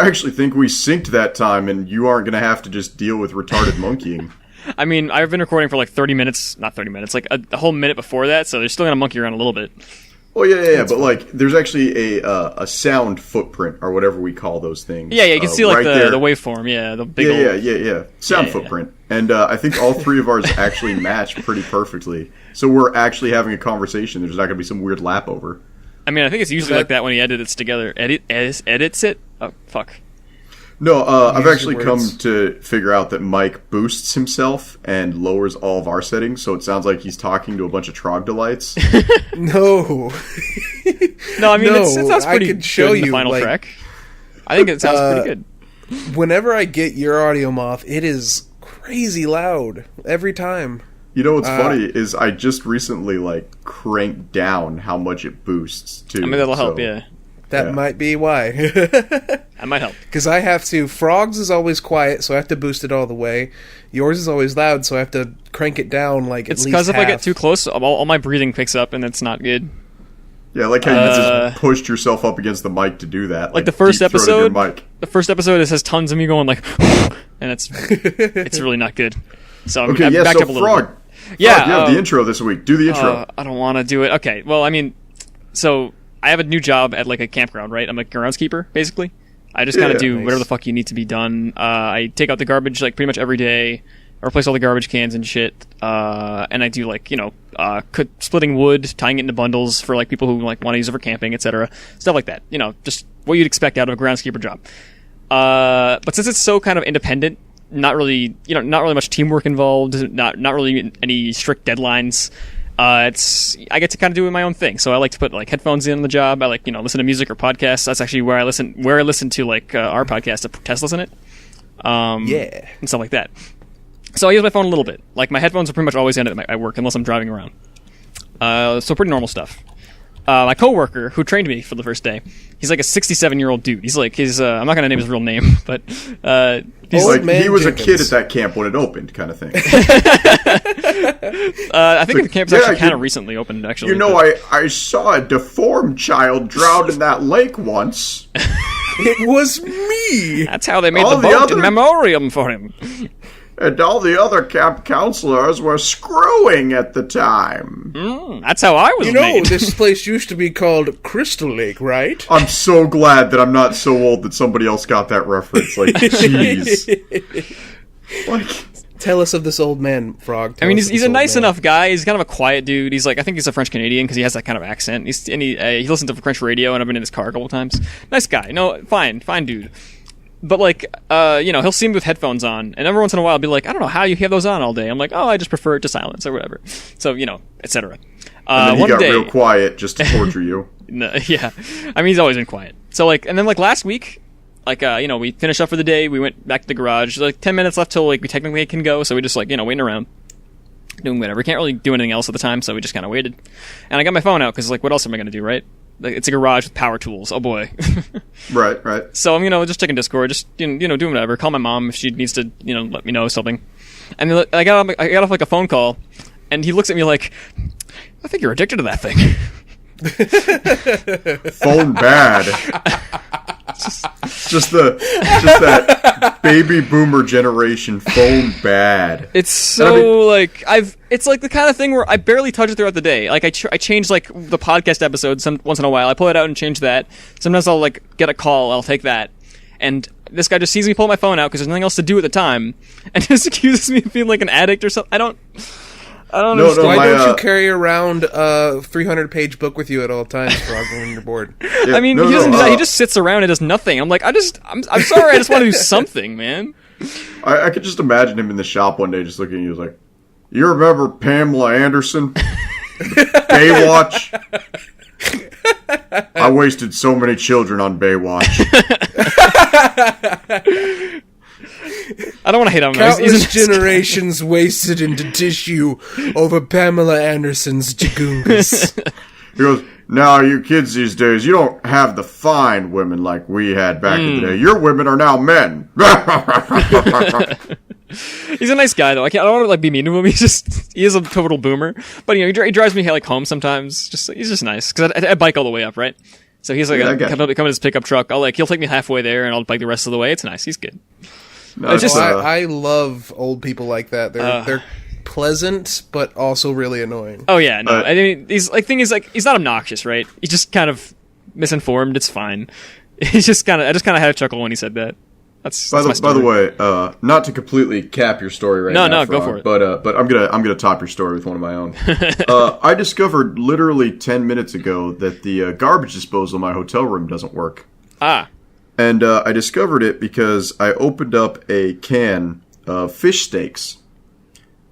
I actually think we synced that time, and you aren't going to have to just deal with retarded monkeying. I mean, I've been recording for like 30 minutes, not 30 minutes, like a whole minute before that, so they're still going to monkey around a little bit. Oh, yeah, but like, there's actually a sound footprint, or whatever we call those things. Yeah, you can see like right the waveform, the big Yeah. Sound footprint. And I think all three of ours actually match pretty perfectly. So we're actually having a conversation. There's not going to be some weird lap over. I mean, I think it's usually like that when he edits together. Edits it? Oh, fuck. No, I've actually come to figure out that Mike boosts himself and lowers all of our settings, so it sounds like he's talking to a bunch of troglodytes. No. No, I mean, it sounds pretty I could show good in you, the final like, track. I think it sounds pretty good. Whenever I get your audio, Moth, it is crazy loud every time. You know what's funny is I just recently like cranked down how much it boosts too. I mean, that'll help, yeah. That might be why. That might help. Because I have to... Frogs is always quiet, so I have to boost it all the way. Yours is always loud, so I have to crank it down like at least half. It's because if I get too close, all my breathing picks up, and it's not good. Yeah, like how you just pushed yourself up against the mic to do that. Like the first episode, it has tons of me going like... and it's really not good. So I'm backed up a little bit. Yeah, you have the intro this week. Do the intro. I don't want to do it. Okay, well, I mean, so... I have a new job at like a campground, right? I'm a groundskeeper, basically. I just kind of do whatever the fuck you need to be done. I take out the garbage like pretty much every day. I replace all the garbage cans and shit. And I do like, splitting wood, tying it into bundles for like people who like want to use it for camping, etc. Stuff like that. Just what you'd expect out of a groundskeeper job. But since it's so kind of independent, not really much teamwork involved, not really any strict deadlines. I get to kind of do my own thing. So I like to put like headphones in the job. I like listen to music or podcasts. That's actually where I listen to like our podcast to test listen it, and stuff like that. So I use my phone a little bit. Like my headphones are pretty much always in at work unless I'm driving around. So pretty normal stuff. My coworker who trained me for the first day, he's like a 67-year-old dude. He's like I'm not gonna name his real name, but he's like he was a kid at that camp when it opened, kind of thing. I think the camp's actually kind of recently opened. Actually, I saw a deformed child drowned in that lake once. It was me. That's how they made the boat in memoriam for him. And all the other camp counselors were screwing at the time. That's how I was made. This place used to be called Crystal Lake, right? I'm so glad that I'm not so old that somebody else got that reference. Like, jeez. Tell us of this old man, Frog. I mean, he's a nice enough guy. He's kind of a quiet dude. He's like, I think he's a French Canadian because he has that kind of accent. He listens to French radio, and I've been in his car a couple times. Nice guy. No, fine dude. But like, he'll see me with headphones on, and every once in a while, I'll be like, I don't know how you have those on all day. I'm like, I just prefer it to silence or whatever. So etc. And then he got real quiet just to torture you. No, yeah, I mean, he's always been quiet. So like, and then like last week, like we finished up for the day. We went back to the garage. Like 10 minutes left till like we technically can go. So we just like waiting around, doing whatever. We can't really do anything else at the time, so we just kind of waited. And I got my phone out because like, what else am I gonna do, right? Like, it's a garage with power tools. Oh boy. Right. So I'm just checking Discord, just doing whatever. Call my mom if she needs to let me know something. And then I got off like a phone call, and he looks at me like, I think you're addicted to that thing. Phone bad. just that baby boomer generation. Phone bad. It's so it's like the kind of thing where I barely touch it throughout the day. Like I change like the podcast episodes once in a while. I pull it out and change that. Sometimes I'll like get a call. I'll take that. And this guy just sees me pull my phone out because there's nothing else to do at the time, and just accuses me of being like an addict or something. I don't understand. Why don't you carry around a 300-page book with you at all times, Frog, when you're bored? Yeah, I mean, he doesn't do that. He just sits around and does nothing. I'm like, I'm sorry. I just want to do something, man. I could just imagine him in the shop one day just looking at you like, you remember Pamela Anderson? Baywatch? I wasted so many children on Baywatch. I don't want to hate on him. Countless generations wasted into tissue over Pamela Anderson's jagungas. He goes, now you kids these days, you don't have the fine women like we had back in the day. Your women are now men. He's a nice guy though. I don't want to like be mean to him. He is a total boomer. But he drives me like home sometimes. He's just nice because I bike all the way up, right? So he's like, come in his pickup truck. He'll take me halfway there, and I'll bike the rest of the way. It's nice. He's good. No, it's just I love old people like that. They're pleasant, but also really annoying. Oh yeah, no. I mean, he's not obnoxious, right? He's just kind of misinformed. It's fine. I just kind of had a chuckle when he said that. That's by the way, not to completely cap your story right now. No, go for it. But I'm gonna top your story with one of my own. I discovered literally 10 minutes ago that the garbage disposal in my hotel room doesn't work. And I discovered it because I opened up a can of fish steaks.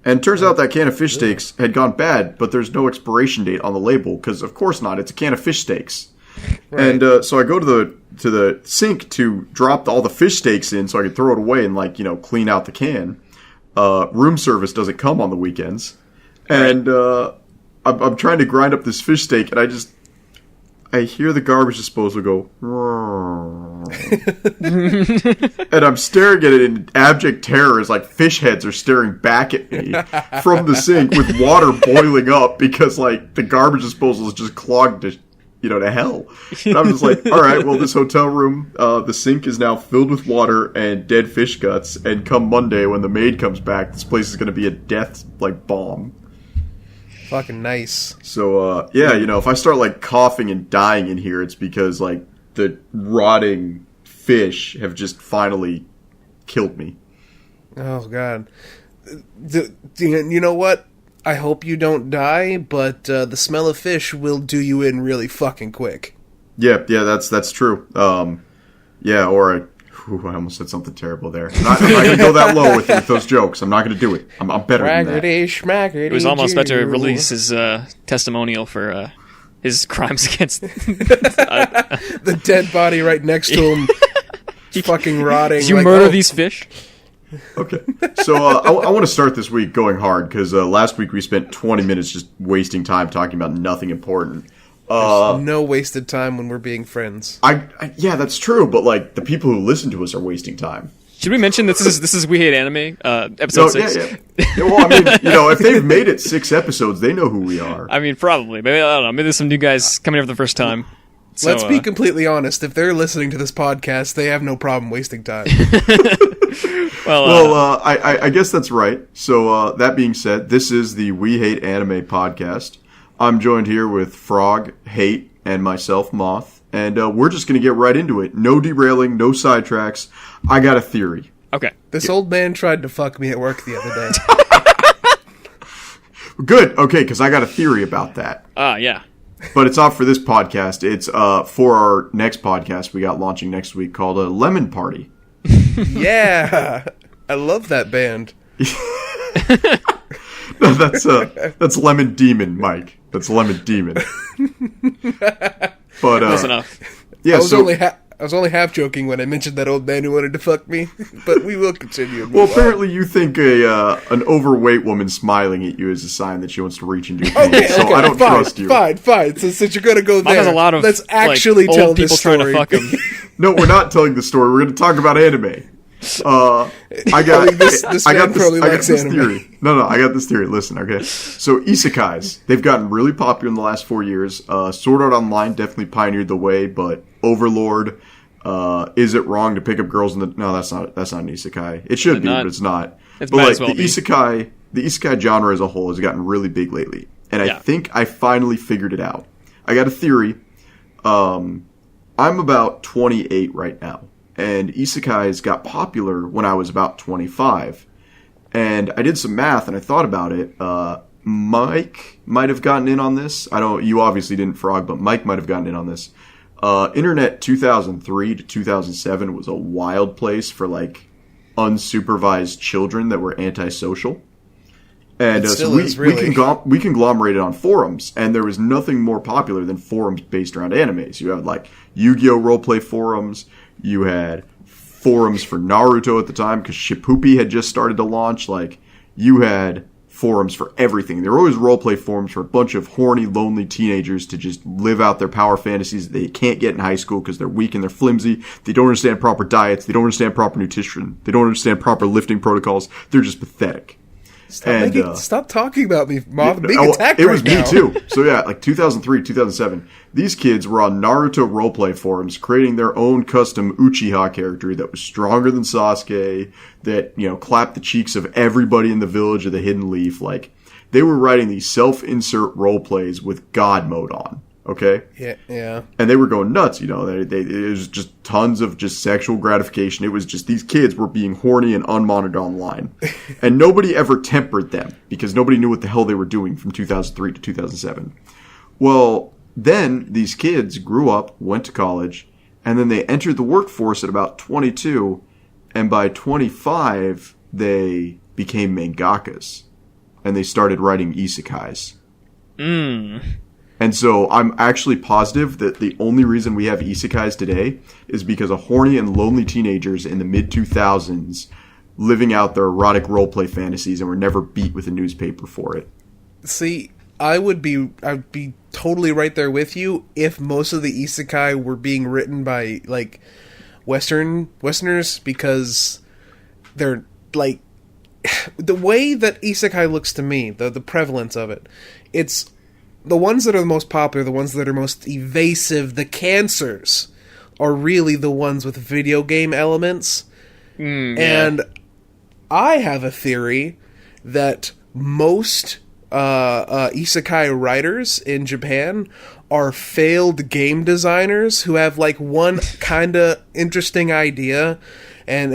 And it turns out that can of fish steaks had gone bad, but there's no expiration date on the label, because of course not. It's a can of fish steaks. Right. And so I go to the sink to drop all the fish steaks in so I could throw it away and clean out the can. Room service doesn't come on the weekends. And I'm trying to grind up this fish steak, and I hear the garbage disposal go, and I'm staring at it in abject terror as fish heads are staring back at me from the sink with water boiling up because the garbage disposal is just clogged to hell. And I'm just all right, well, this hotel room, the sink is now filled with water and dead fish guts, and come Monday when the maid comes back, this place is going to be a death bomb. Fucking nice. So, if I start coughing and dying in here, it's because the rotting fish have just finally killed me. Oh, God. You know what? I hope you don't die, but the smell of fish will do you in really fucking quick. Yeah, that's true. I almost said something terrible there. I'm not going to go that low with those jokes. I'm not going to do it. I'm better than that. Schmackety, it was almost better to release his testimonial for his crimes against the dead body right next to him, fucking rotting. Did you murder these fish? Okay, so I want to start this week going hard because last week we spent 20 minutes just wasting time talking about nothing important. There's no wasted time when we're being friends. Yeah, that's true, but the people who listen to us are wasting time. Should we mention that this is We Hate Anime, episode 6? Yeah. Well, I mean, if they've made it 6 episodes, they know who we are. I mean, probably. Maybe, I don't know. Maybe there's some new guys coming here for the first time. So, let's be completely honest. If they're listening to this podcast, they have no problem wasting time. I guess that's right. So, that being said, this is the We Hate Anime podcast. I'm joined here with Frog, Hate, and myself, Moth. And we're just going to get right into it. No derailing, no sidetracks. I got a theory. Okay. This old man tried to fuck me at work the other day. Good. Okay, because I got a theory about that. Yeah. But it's not for this podcast. It's for our next podcast we got launching next week called Lemon Party. Yeah. I love that band. No, that's Lemon Demon, Mike. That's Lemon Demon. But close enough. Yeah, I was only half joking when I mentioned that old man who wanted to fuck me, but we will continue. Well, apparently you think an overweight woman smiling at you is a sign that she wants to reach into your penis, so I don't trust you. Fine. So since you're going to go there, there's a lot of let's actually tell old people this story. Trying to fuck him. No, we're not telling the story. We're going to talk about anime. I got this theory. No, I got this theory. Listen, okay. So isekais, they've gotten really popular in the last 4 years. Sword Art Online definitely pioneered the way, but Overlord, is it wrong to pick up girls in the? No, that's not an isekai. It should be, but it's not. It's but might as well the isekai genre as a whole has gotten really big lately, and I think I finally figured it out. I got a theory. I'm about 28 right now. And isekais got popular when I was about 25. And I did some math and I thought about it. Mike might have gotten in on this. You obviously didn't, Frog, but Mike might have gotten in on this. Internet 2003 to 2007 was a wild place for unsupervised children that were antisocial. And so we conglomerated on forums, and there was nothing more popular than forums based around anime. So you had Yu-Gi-Oh! Roleplay forums, you had forums for Naruto at the time, because Shippupi had just started to launch, you had forums for everything. There were always roleplay forums for a bunch of horny, lonely teenagers to just live out their power fantasies that they can't get in high school because they're weak and they're flimsy, they don't understand proper diets, they don't understand proper nutrition, they don't understand proper lifting protocols, they're just pathetic. Stop talking about me, Moth. I'm being attacked it right was now. me too. So yeah, like 2003, 2007, these kids were on Naruto roleplay forums creating their own custom Uchiha character that was stronger than Sasuke, that, clapped the cheeks of everybody in the village of the Hidden Leaf. Like, they were writing these self-insert roleplays with God mode on. Okay? Yeah. And they were going nuts, it was just tons of just sexual gratification. It was just these kids were being horny and unmonitored online. And nobody ever tempered them because nobody knew what the hell they were doing from 2003 to 2007. Well, then these kids grew up, went to college, and then they entered the workforce at about 22, and by 25, they became mangakas. And they started writing isekais. And so I'm actually positive that the only reason we have isekais today is because of horny and lonely teenagers in the mid-2000s living out their erotic roleplay fantasies and were never beat with a newspaper for it. See, I'd be totally right there with you if most of the isekai were being written by, like, Westerners, because they're, like, the way that isekai looks to me, the prevalence of it, it's the ones that are the most popular, the ones that are most evasive, the cancers, are really the ones with video game elements. And I have a theory that most isekai writers in Japan are failed game designers who have, like, one kind of interesting idea. And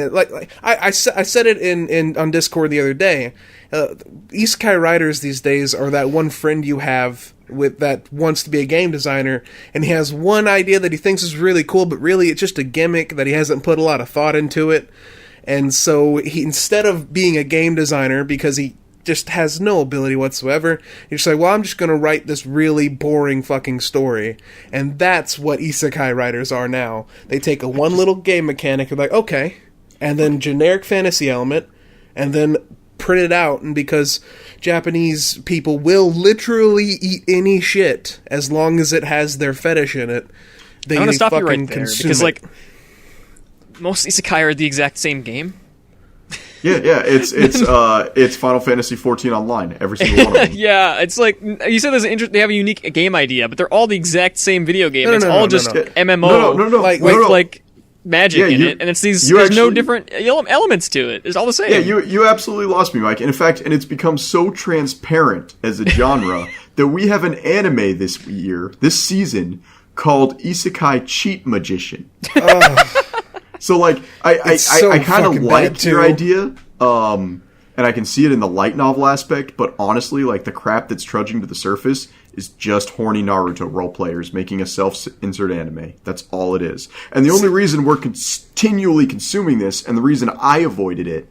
I said it in on Discord the other day. Isekai writers these days are that one friend you have that wants to be a game designer, and he has one idea that he thinks is really cool, but really it's just a gimmick that he hasn't put a lot of thought into it. And so he, instead of being a game designer, because he just has no ability whatsoever, he's just like, well, I'm just going to write this really boring fucking story. And that's what isekai writers are now. They take a one little game mechanic, they're like, okay, and then generic fantasy element, and then print it out. And because Japanese people will literally eat any shit as long as it has their fetish in it, I want to stop you right there, because, like, most isekai are the exact same game. Yeah, it's Final Fantasy 14 online, every single one of them. Yeah, it's like, you said they have a unique game idea, but they're all the exact same video game. It's all just MMO, like magic in it, and it's there's no different elements to it. It's all the same. Yeah, you absolutely lost me, Mike. And in fact, it's become so transparent as a genre that we have an anime this season, called Isekai Cheat Magician. So, like, I kind of like your idea, and I can see it in the light novel aspect, but honestly, like, the crap that's trudging to the surface is just horny Naruto role players making a self-insert anime. That's all it is. And the only reason we're continually consuming this, and the reason I avoided it,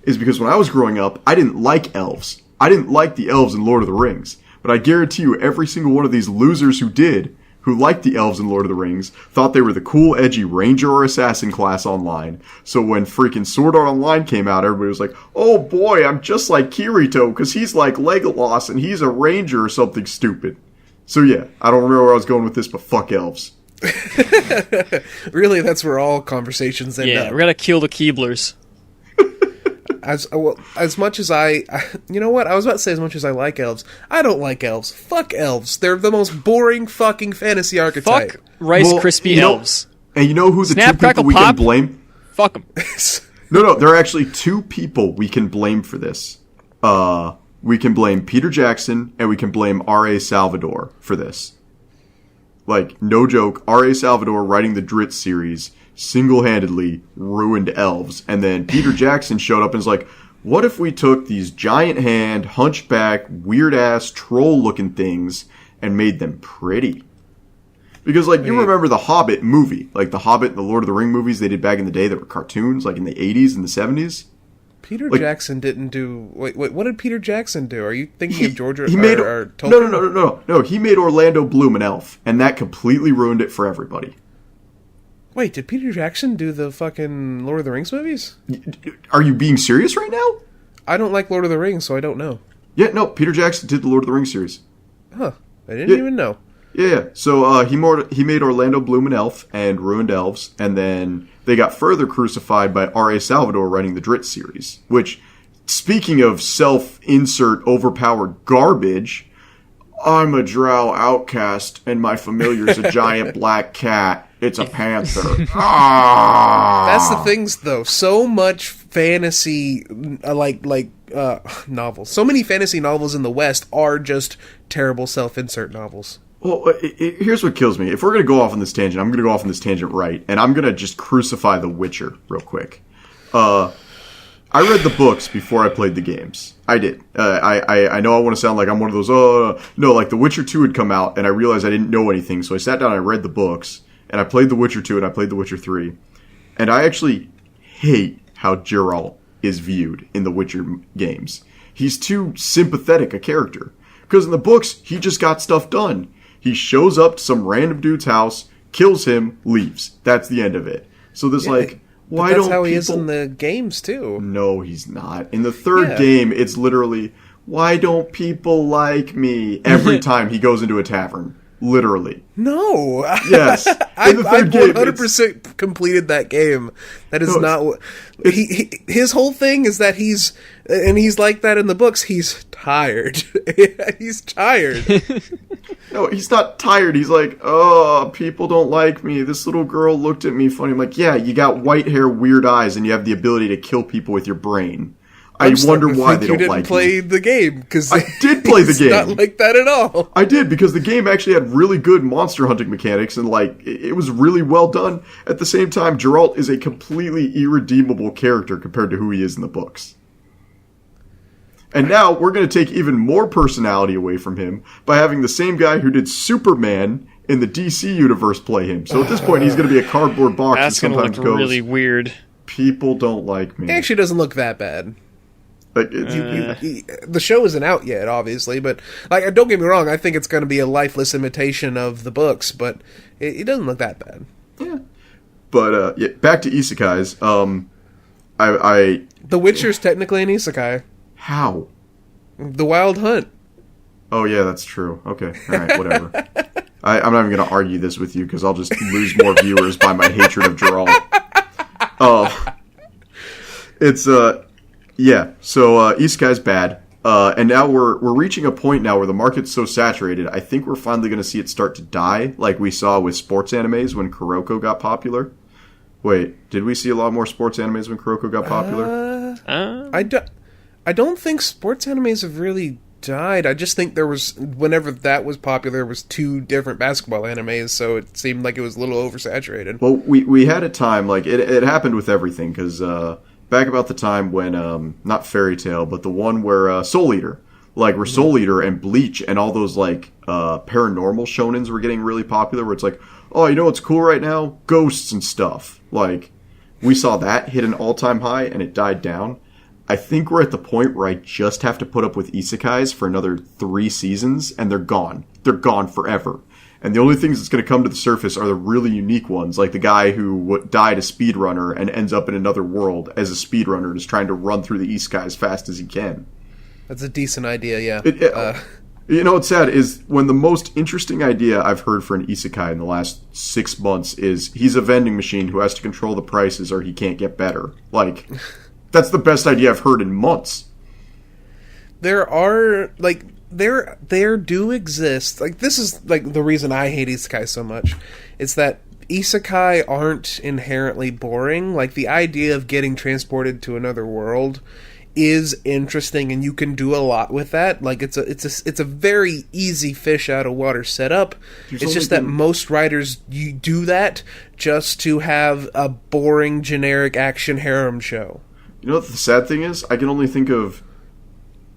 is because when I was growing up, I didn't like elves. I didn't like the elves in Lord of the Rings. But I guarantee you, every single one of these losers who liked the elves in Lord of the Rings, thought they were the cool, edgy ranger or assassin class online. So when freaking Sword Art Online came out, everybody was like, oh boy, I'm just like Kirito, because he's like Legolas and he's a ranger or something stupid. So yeah, I don't remember where I was going with this, but fuck elves. Really, that's where all conversations end up. Yeah, we're gonna kill the Keeblers. As much as you know what? I was about to say as much as I like elves. I don't like elves. Fuck elves. They're the most boring fucking fantasy archetype. Fuck Rice Krispie elves. And you know who the two people we can blame? Fuck them. No, there are actually two people we can blame for this. We can blame Peter Jackson, and we can blame R.A. Salvador for this. Like, no joke, R.A. Salvador writing the Drizzt series single-handedly ruined elves. And then Peter Jackson showed up and was like, what if we took these giant hand, hunchback, weird-ass, troll-looking things and made them pretty? Because, like, you remember the Hobbit movie, like the Hobbit and the Lord of the Ring movies they did back in the day that were cartoons, like in the 80s and the 70s? Peter Jackson didn't do... Wait, what did Peter Jackson do? Are you thinking of George or Tolkien? No. He made Orlando Bloom an elf, and that completely ruined it for everybody. Wait, did Peter Jackson do the fucking Lord of the Rings movies? Are you being serious right now? I don't like Lord of the Rings, so I don't know. Yeah, no, Peter Jackson did the Lord of the Rings series. Huh. I didn't even know. Yeah. So he made Orlando Bloom an elf and ruined elves, and then they got further crucified by R.A. Salvador writing the Drizzt series, which speaking of self-insert overpowered garbage, I'm a drow outcast and my familiar's a giant black cat. It's a panther. That's the things, though. So much fantasy, novels. So many fantasy novels in the West are just terrible self-insert novels. Well, here's what kills me. If we're going to go off on this tangent, I'm going to go off on this tangent right, and I'm going to just crucify The Witcher real quick. I read the books before I played the games. I did. I know I want to sound like I'm one of those, no, like The Witcher 2 had come out, and I realized I didn't know anything, so I sat down and I read the books, and I played The Witcher 2, and I played The Witcher 3, and I actually hate how Geralt is viewed in the Witcher games. He's too sympathetic a character. Because in the books, he just got stuff done. He shows up to some random dude's house, kills him, leaves. That's the end of it. So there's why don't people... That's how he is in the games, too. No, he's not. In the third game, it's literally, why don't people like me? Every time he goes into a tavern. Literally. No. Yes. I 100% completed that game. That is not what... His whole thing is that he's like that in the books, he's tired. He's tired. No, he's not tired. He's like, oh, people don't like me. This little girl looked at me funny. I'm like, yeah, you got white hair, weird eyes, and you have the ability to kill people with your brain. I wonder why they don't like you. You didn't play the game, because I did play the game. Not like that at all. I did, because the game actually had really good monster hunting mechanics, and it was really well done. At the same time, Geralt is a completely irredeemable character compared to who he is in the books. And now we're going to take even more personality away from him by having the same guy who did Superman in the DC universe play him. So at this point, he's going to be a cardboard box that sometimes goes, really weird. People don't like me. It actually doesn't look that bad. The show isn't out yet, obviously, but don't get me wrong, I think it's going to be a lifeless imitation of the books, but it doesn't look that bad. Yeah. But back to isekais. The Witcher's technically an isekai. How? The Wild Hunt. Oh yeah, that's true. Okay, all right, whatever. I'm not even going to argue this with you because I'll just lose more viewers by my hatred of Geralt. It's yeah. So isekai's bad, and now we're reaching a point now where the market's so saturated. I think we're finally going to see it start to die, like we saw with sports animes when Kuroko got popular. Wait, did we see a lot more sports animes when Kuroko got popular? I don't think sports animes have really died. I just think there was, whenever that was popular, there was 2 different basketball animes, so it seemed like it was a little oversaturated. Well, we had a time, like, it happened with everything, because back about the time when, not Fairy Tail, but the one where Soul Eater, where Soul Eater and Bleach and all those, paranormal shonens were getting really popular, where it's like, oh, you know what's cool right now? Ghosts and stuff. We saw that hit an all-time high, and it died down. I think we're at the point where I just have to put up with isekais for another 3 seasons, and they're gone. They're gone forever. And the only things that's going to come to the surface are the really unique ones, like the guy who died a speedrunner and ends up in another world as a speedrunner, just trying to run through the isekai as fast as he can. That's a decent idea, yeah. You know what's sad is when the most interesting idea I've heard for an isekai in the last 6 months is he's a vending machine who has to control the prices or he can't get better. That's the best idea I've heard in months. There are, there do exist, this is, the reason I hate isekai so much. It's that isekai aren't inherently boring. The idea of getting transported to another world is interesting, and you can do a lot with that. It's a very easy fish out of water setup. It's just that most writers, you do that just to have a boring, generic action harem show. You know what the sad thing is? I can only think of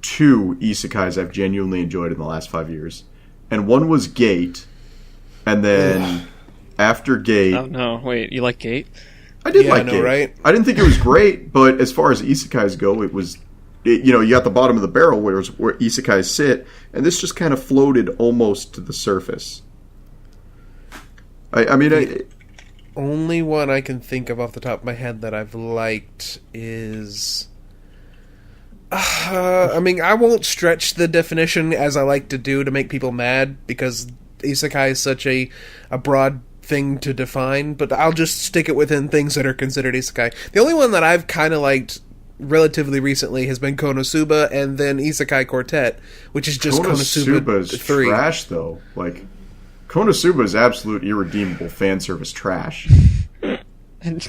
2 isekais I've genuinely enjoyed in the last 5 years. And one was Gate, and then after Gate... Oh, no. Wait, you like Gate? I did like Gate. Right? I didn't think it was great, but as far as isekais go, it was... you got the bottom of the barrel where isekais sit, and this just kind of floated almost to the surface. Only one I can think of off the top of my head that I've liked is... I won't stretch the definition as I like to do to make people mad, because isekai is such a broad thing to define, but I'll just stick it within things that are considered isekai. The only one that I've kind of liked relatively recently has been Konosuba and then Isekai Quartet, which is just Konosuba 3. Trash, though. Like, Konosuba is absolute irredeemable fan service trash. I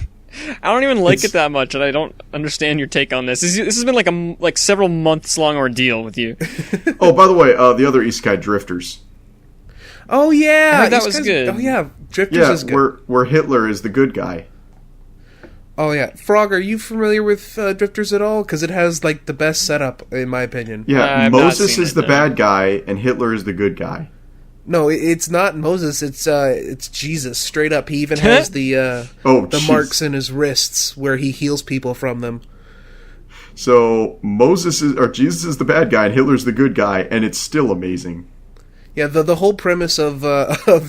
don't even like it that much, and I don't understand your take on this. This has been like several months long ordeal with you. Oh, by the way, the other Isekai, Drifters. Oh yeah, I heard that was good. Oh yeah, Drifters is good. Where Hitler is the good guy. Oh yeah, Frog, are you familiar with Drifters at all? Because it has like the best setup, in my opinion. Yeah, Moses is the bad guy, and Hitler is the good guy. No, it's not Moses. It's Jesus, straight up. He even has the marks in his wrists where he heals people from them. So Jesus is the bad guy, and Hitler's the good guy, and it's still amazing. Yeah, the whole premise of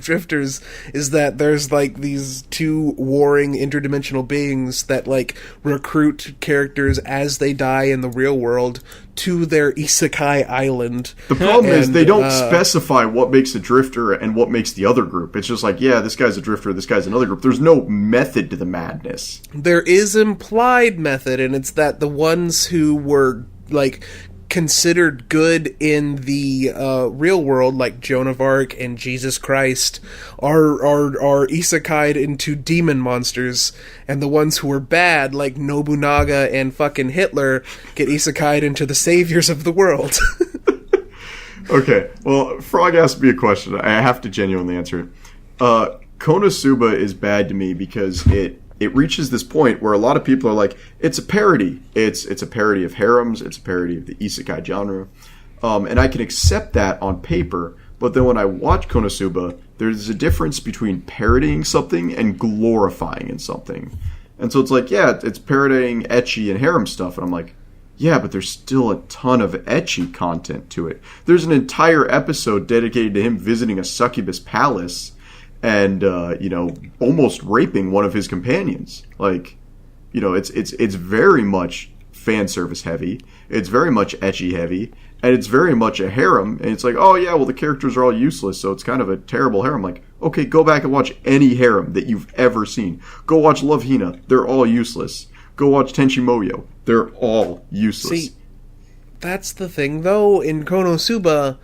Drifters is that there's like these two warring interdimensional beings that like recruit characters as they die in the real world to their isekai island. The problem is they don't specify what makes a drifter and what makes the other group. It's just like, yeah, this guy's a drifter, this guy's another group. There's no method to the madness. There is implied method, and it's that the ones who were like considered good in the real world, like Joan of Arc and Jesus Christ, are isekai'd into demon monsters, and the ones who are bad, like Nobunaga and fucking Hitler, get isekai'd into the saviors of the world. Okay, well, Frog asked me a question. I have to genuinely answer it. Konosuba is bad to me because it reaches this point where a lot of people are like, it's a parody. It's a parody of harems. It's a parody of the isekai genre. And I can accept that on paper, but then when I watch Konosuba, there's a difference between parodying something and glorifying in something. And so it's like, yeah, it's parodying ecchi and harem stuff. And I'm like, yeah, but there's still a ton of ecchi content to it. There's an entire episode dedicated to him visiting a succubus palace and almost raping one of his companions. Like, it's very much fan service heavy. It's very much ecchi heavy, and it's very much a harem. And it's like, oh yeah, well the characters are all useless, so it's kind of a terrible harem. Like, okay, go back and watch any harem that you've ever seen. Go watch Love Hina. They're all useless. Go watch Tenchi Moyo. They're all useless. See, that's the thing though. In Konosuba,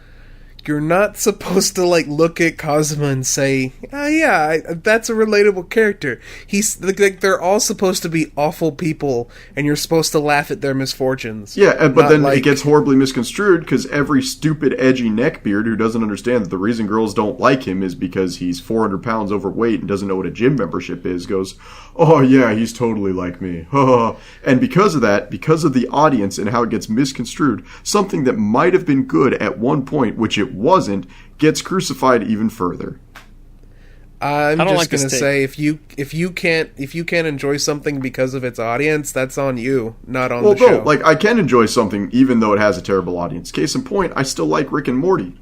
you're not supposed to like look at Kazuma and say, "Oh yeah, that's a relatable character." He's like they're all supposed to be awful people, and you're supposed to laugh at their misfortunes. Yeah, but then it gets horribly misconstrued because every stupid, edgy neckbeard who doesn't understand that the reason girls don't like him is because he's 400 pounds overweight and doesn't know what a gym membership is, goes, "Oh yeah, he's totally like me." And because of that, because of the audience and how it gets misconstrued, something that might have been good at one point, which it wasn't, gets crucified even further. I'm just gonna say, if you can't enjoy something because of its audience, that's on you, not on the show. Like, I can enjoy something even though it has a terrible audience. Case in point, I still like Rick and Morty.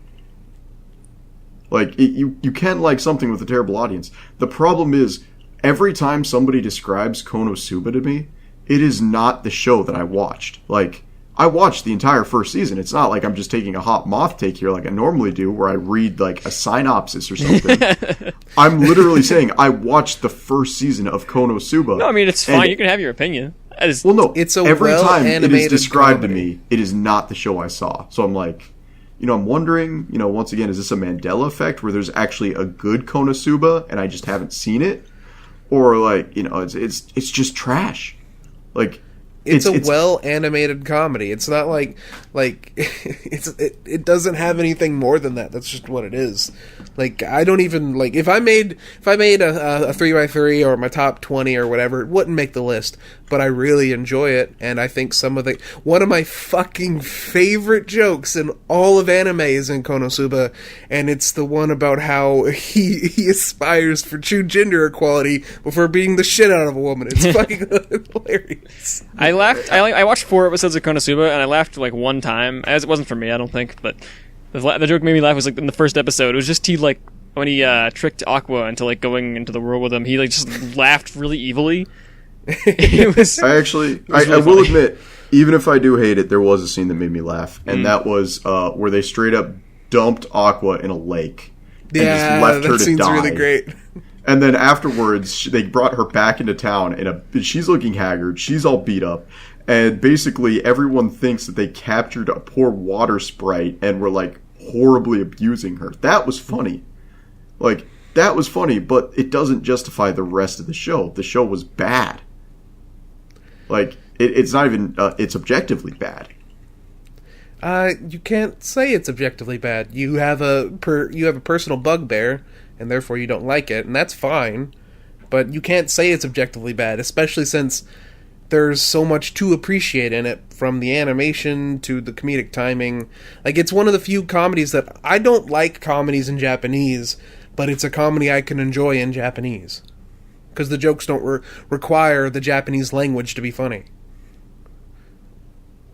Like, you can like something with a terrible audience. The problem is, every time somebody describes Konosuba to me, it is not the show that I watched. Like, I watched the entire first season. It's not like I'm just taking a hot Moth take here like I normally do, where I read like a synopsis or something. I'm literally saying I watched the first season of Konosuba. No, I mean, it's fine. You can have your opinion. Well, no. It's a every time it is described comedy to me, it is not the show I saw. So I'm like, I'm wondering, once again, is this a Mandela effect where there's actually a good Konosuba and I just haven't seen it? Or like, it's just trash. Like, it's a well-animated comedy. It's not like it doesn't have anything more than that. That's just what it is. Like, I don't even like if I made a 3x3 or my top 20 or whatever, it wouldn't make the list. But I really enjoy it, and I think one of my fucking favorite jokes in all of anime is in Konosuba, and it's the one about how he aspires for true gender equality before beating the shit out of a woman. It's fucking hilarious. I laughed. I watched 4 episodes of Konosuba, and I laughed like one time. As it wasn't for me, I don't think, but the joke made me laugh was like in the first episode. It was just when he tricked Aqua into like going into the world with him. He like just laughed really evilly. I will admit, even if I do hate it, there was a scene that made me laugh, and that was where they straight up dumped Aqua in a lake and just left her to scene's die. Really great. And then afterwards, they brought her back into town, and she's looking haggard. She's all beat up, and basically everyone thinks that they captured a poor water sprite and were like horribly abusing her. That was funny. Like, that was funny, but it doesn't justify the rest of the show. The show was bad. Like, it's not even, it's objectively bad. You can't say it's objectively bad. You have a personal bugbear, and therefore you don't like it, and that's fine. But you can't say it's objectively bad, especially since there's so much to appreciate in it, from the animation to the comedic timing. Like, it's one of the few comedies that I don't like comedies in Japanese, but it's a comedy I can enjoy in Japanese. Because the jokes don't require the Japanese language to be funny.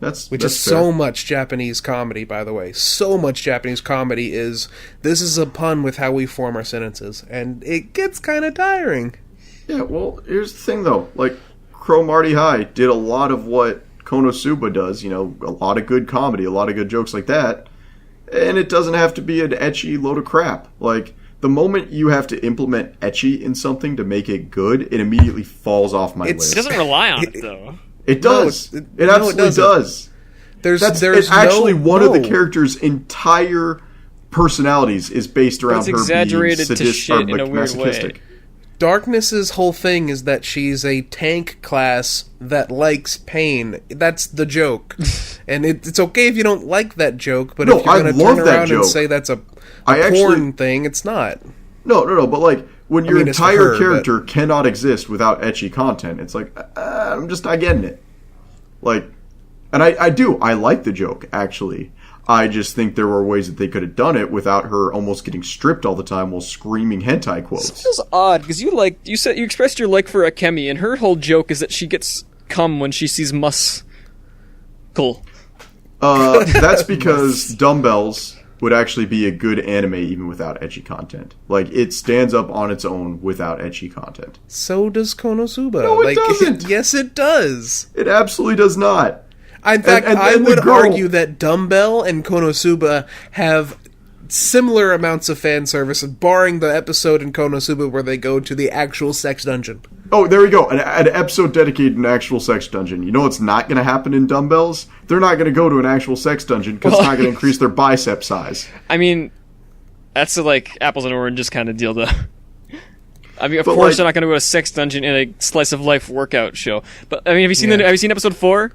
Which is fair. So much Japanese comedy, by the way. So much Japanese comedy is, this is a pun with how we form our sentences. And it gets kind of tiring. Yeah, well, here's the thing, though. Like, Crow Marty High did a lot of what Konosuba does. You know, a lot of good comedy, a lot of good jokes like that. And it doesn't have to be an ecchi load of crap. Like, the moment you have to implement ecchi in something to make it good, it immediately falls off my list. It doesn't rely on it, though. It does. It absolutely does. There's actually one of the character's entire personalities is based around her being sadistic or in a weird masochistic. Way. Darkness's whole thing is that she's a tank class that likes pain. That's the joke. And it's okay if you don't like that joke, but if you're going to turn around and say that's a porn thing, it's not. No, but like, when your entire character cannot exist without ecchi content, it's like, I'm just not getting it. Like, and I like the joke, actually. I just think there were ways that they could have done it without her almost getting stripped all the time while screaming hentai quotes. It feels odd, because you expressed your like for Akemi, and her whole joke is that she gets cum when she sees Cool. That's because Dumbbells would actually be a good anime even without ecchi content. Like, it stands up on its own without ecchi content. So does Konosuba. No, it doesn't. Yes, it does. It absolutely does not. In fact, I would argue that Dumbbell and Konosuba have similar amounts of fan service, barring the episode in Konosuba where they go to the actual sex dungeon. Oh, there we go. An episode dedicated to an actual sex dungeon. You know what's not going to happen in Dumbbells? They're not going to go to an actual sex dungeon because it's not going to increase their bicep size. I mean, that's the, like, apples and oranges kind of deal, though. I mean, of course they're not going to go to a sex dungeon in a slice of life workout show. But I mean, have you seen episode 4?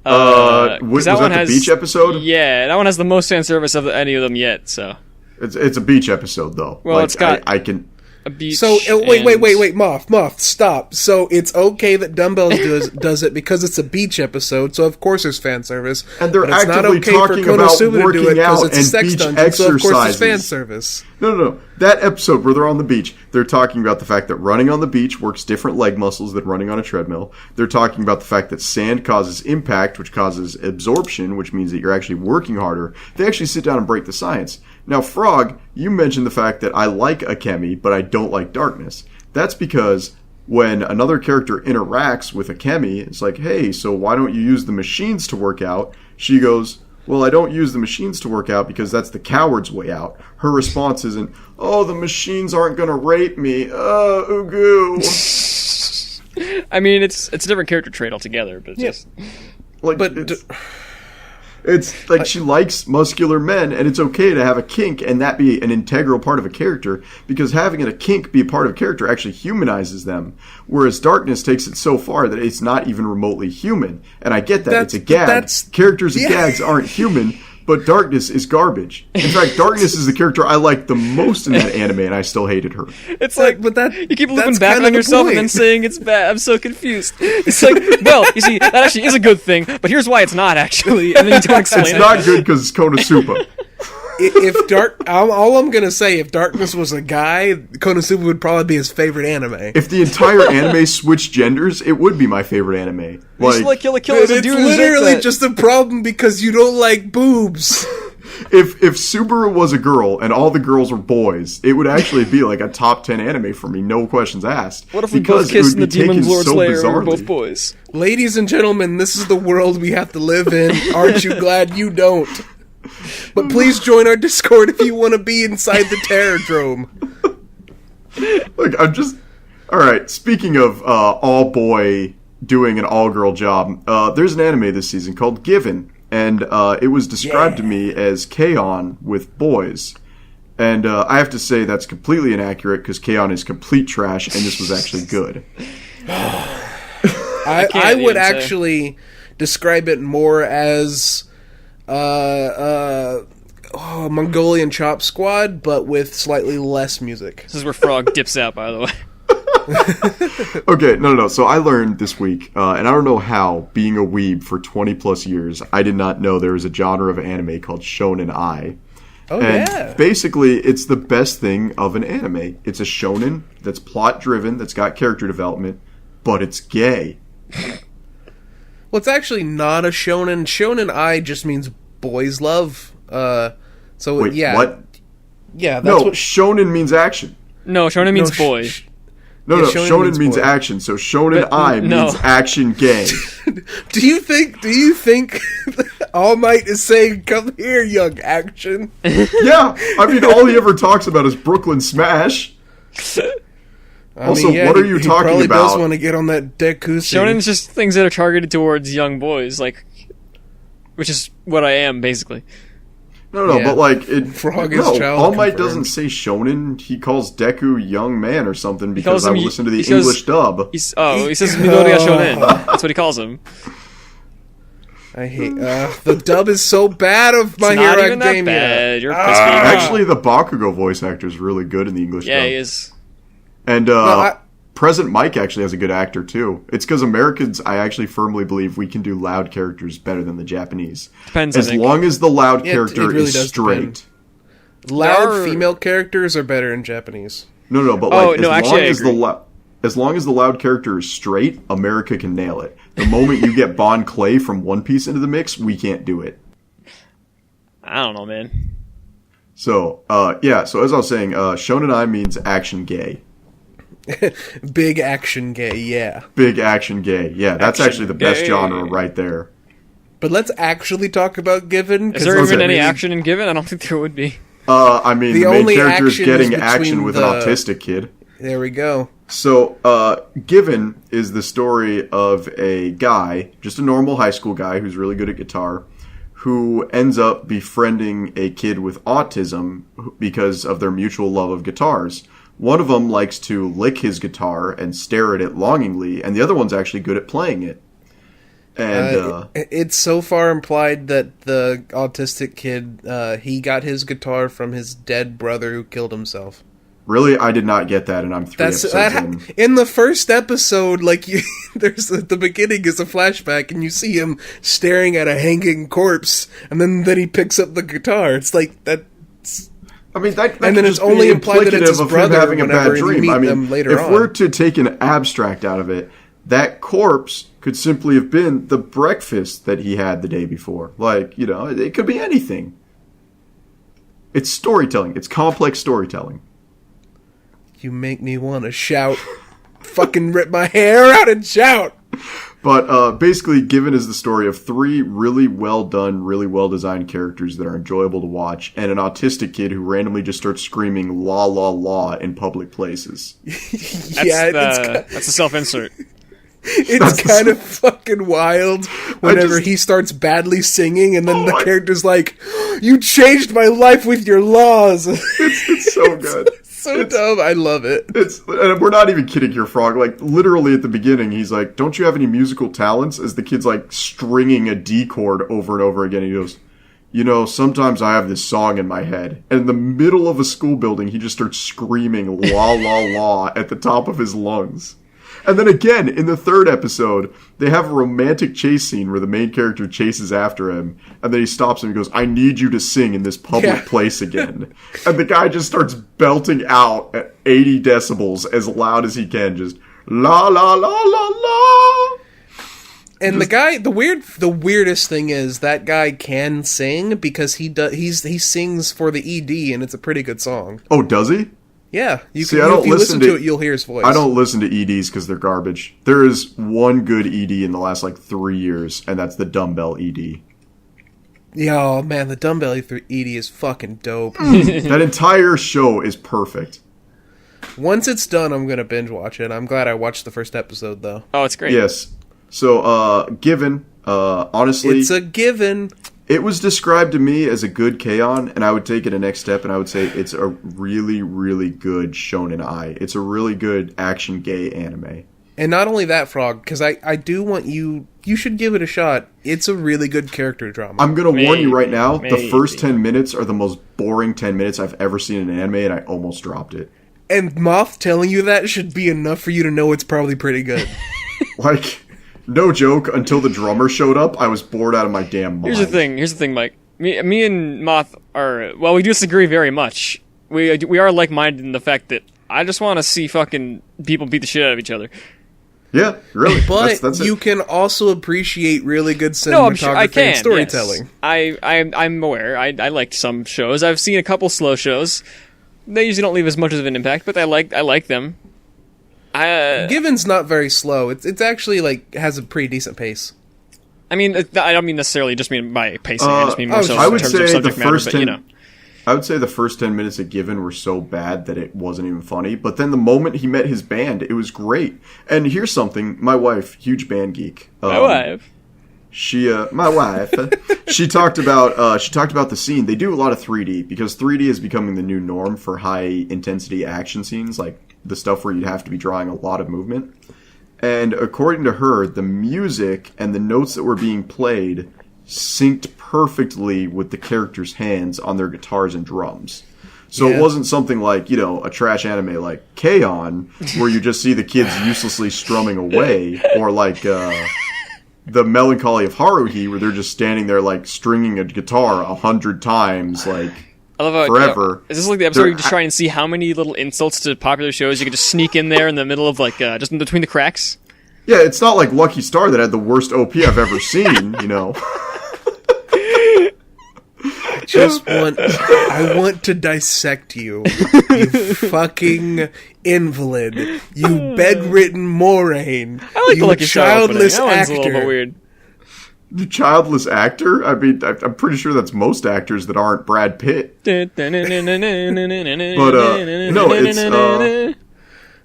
Was that the beach episode? Yeah, that one has the most fan service of any of them yet. So it's a beach episode, though. Well, like, it's got I can. A beach. So wait, Moth, stop. So it's okay that Dumbbells does it because it's a beach episode. So of course there's fan service, and they're but it's actively not okay talking for about Konosuba working to do it out it's and a sex beach dungeon, exercises. So of course there's fan service. No. That episode where they're on the beach, they're talking about the fact that running on the beach works different leg muscles than running on a treadmill. They're talking about the fact that sand causes impact, which causes absorption, which means that you're actually working harder. They actually sit down and break the science. Now, Frog, you mentioned the fact that I like Akemi, but I don't like Darkness. That's because when another character interacts with Akemi, it's like, hey, so why don't you use the machines to work out? She goes, well, I don't use the machines to work out because that's the coward's way out. Her response isn't, oh, the machines aren't going to rape me. Ooh. I mean, it's a different character trait altogether, but just... Like, it's like she likes muscular men, and it's okay to have a kink and that be an integral part of a character, because having a kink be a part of a character actually humanizes them, whereas Darkness takes it so far that it's not even remotely human. And I get that. It's a gag. Characters and gags aren't human, but Darkness is garbage. In fact, Darkness is the character I like the most in that anime, and I still hated her. It's like, but that you keep looping back on yourself and then saying it's bad. I'm so confused. It's like, well, you see, that actually is a good thing, but here's why it's not actually, and then you don't explain it. It's not good because it's Konosuba. All I'm gonna say, if Darkness was a guy, Konosuba would probably be his favorite anime. If the entire anime switched genders, it would be my favorite anime. Like Kill la Kill is a dude. It's literally just a problem because you don't like boobs. If Subaru was a girl and all the girls were boys, it would actually be like a top 10 anime for me, no questions asked. What if we both kissed in the Demon Lord Slayer and we're both boys? Ladies and gentlemen, this is the world we have to live in. Aren't you glad you don't? But please join our Discord if you want to be inside the Terrordrome. Look, alright, speaking of all-boy doing an all-girl job. There's an anime this season called Given, and it was described to me as K-On! With boys. And I have to say that's completely inaccurate because K-On! Is complete trash, and this was actually good. I would actually describe it more as Mongolian Chop Squad, but with slightly less music. This is where Frog dips out, by the way. Okay, no. So I learned this week, and I don't know how, being a weeb for 20 plus years, I did not know there was a genre of anime called Shonen Ai. Oh, and yeah. basically, it's the best thing of an anime. It's a shonen that's plot-driven, that's got character development, but it's gay. Well, it's actually not a shonen. Shonen Ai just means boys love. So Wait, yeah. what? Yeah, that's No, what shonen means action. No, shonen means boy. No, Yeah, shonen means boy. action. So Shonen Ai no. means action gay. Do you think All Might is saying, "Come here, young action"? Yeah, I mean, all he ever talks about is Brooklyn Smash. Also, what are you he talking probably about? does want to get on that Dekusi. Shonen's just things that are targeted towards young boys, like, which is what I am, basically. No, Yeah. but like, Frog is no, child All Might confirmed. doesn't say shonen. He calls Deku young man or something because calls I him- would listen to the he says- English dub. He says Midoriya Shonen. That's what he calls him. I hate the dub is so bad of My It's Hero not even that Academia. bad. You're crispy. Actually, the Bakugo voice actor is really good in the English Yeah, dub. he is. And I- Present Mike actually has a good actor too. It's because Americans, I actually firmly believe we can do loud characters better than the Japanese. Depends, I As think. long as the loud It character really is does straight. depend. Loud There are- female characters are better in Japanese. No, but Oh, like no, actually, I agree. as long as the loud character is straight, America can nail it. The moment you get Bon Clay from One Piece into the mix, we can't do it. I don't know, man. So, so as I was saying, Shonen Ai means action gay. Big action gay, yeah. Big action gay. Yeah, that's Action actually the best gay. genre right there. But let's actually talk about Given. Is there 'cause even it's any really- action in Given? I don't think there would be. I mean, The the main only character is action getting is action between with the- an autistic kid. There we go. So, Given is the story of a guy, just a normal high school guy who's really good at guitar, who ends up befriending a kid with autism because of their mutual love of guitars. One of them likes to lick his guitar and stare at it longingly, and the other one's actually good at playing it. And It's so far implied that the autistic kid, he got his guitar from his dead brother who killed himself. really, I did not get that, and I'm three episodes in. In the first episode, like there's the beginning is a flashback, and you see him staring at a hanging corpse, and then he picks up the guitar. It's like that. I mean, that And then could it's just be only implied that it's his implicative of him brother having a bad whenever you dream. meet I mean, them later if on. we're to take an abstract out of it, that corpse could simply have been the breakfast that he had the day before. Like, it could be anything. It's storytelling. It's complex storytelling. You make me want to shout, fucking rip my hair out and shout. But basically, Given is the story of three really well done, really well designed characters that are enjoyable to watch, and an autistic kid who randomly just starts screaming "la la la" in public places. That's a self-insert. It's kind of fucking wild whenever he starts badly singing, and then the character's like, "You changed my life with your laws." It's so good. Dumb. I love it. And we're not even kidding here, Frog. Like, literally at the beginning, he's like, "Don't you have any musical talents?" As the kid's like stringing a D chord over and over again. He goes, "Sometimes I have this song in my head." And in the middle of a school building, he just starts screaming "la la la" at the top of his lungs. And then again, in the third episode, they have a romantic chase scene where the main character chases after him, and then he stops him and goes, "I need you to sing in this public place again." And the guy just starts belting out at 80 decibels as loud as he can, just la la la la la. And the guy, the weirdest thing is that guy can sing because he sings for the ED, and it's a pretty good song. Oh, does he? Yeah, If you listen to it, you'll hear his voice. I don't listen to EDs because they're garbage. There is one good ED in the last 3 years, and that's the Dumbbell ED. Yeah, oh man, the Dumbbell ED is fucking dope. That entire show is perfect. Once it's done, I'm gonna binge watch it. I'm glad I watched the first episode though. Oh, it's great. Yes. So, given, honestly... It's a given. It was described to me as a good K-On! And I would take it a next step, and I would say it's a really, really good shonen ai. It's a really good action gay anime. And not only that, Frog, because I do want you should give it a shot. It's a really good character drama. I'm going to warn you right now, Maybe. the first 10 minutes are the most boring 10 minutes I've ever seen in an anime, and I almost dropped it. And Moth telling you that should be enough for you to know it's probably pretty good. Like, no joke, until the drummer showed up, I was bored out of my damn mind. Here's the thing, Mike. Me and Moth are, well, we disagree very much. We are like-minded in the fact that I just want to see fucking people beat the shit out of each other. Yeah, really. But that's you it. can also appreciate really good cinematography No, I'm sure I can. and storytelling. Yes. I'm aware. I like some shows. I've seen a couple slow shows. They usually don't leave as much of an impact, but I like them. Given's not very slow. It's actually like has a pretty decent pace. I mean, I don't mean necessarily just mean by pacing. I just mean more so I in would terms of say subject the matter. first But 10, you know, I would say the first 10 minutes of Given were so bad that it wasn't even funny. But then the moment he met his band, it was great. And here's something: my wife, huge band geek. my wife. My wife, she talked about the scene. They do a lot of 3D because 3D is becoming the new norm for high intensity action scenes, like the stuff where you'd have to be drawing a lot of movement. And according to her, the music and the notes that were being played synced perfectly with the characters' hands on their guitars and drums. So It wasn't something like, a trash anime like K-On! Where you just see the kids uselessly strumming away, or like the Melancholy of Haruhi, where they're just standing there like stringing a guitar 100 times, like I love how, forever. Is this like the episode where you just try and see how many little insults to popular shows you could just sneak in there in the middle of just in between the cracks? Yeah, it's not like Lucky Star that had the worst OP I've ever seen, I want to dissect you, you fucking invalid, you bedridden moraine, I like you the Lucky Star childless opening. That one's actor. a little bit weird. The childless actor? I mean, I'm pretty sure that's most actors that aren't Brad Pitt. But, no, it's,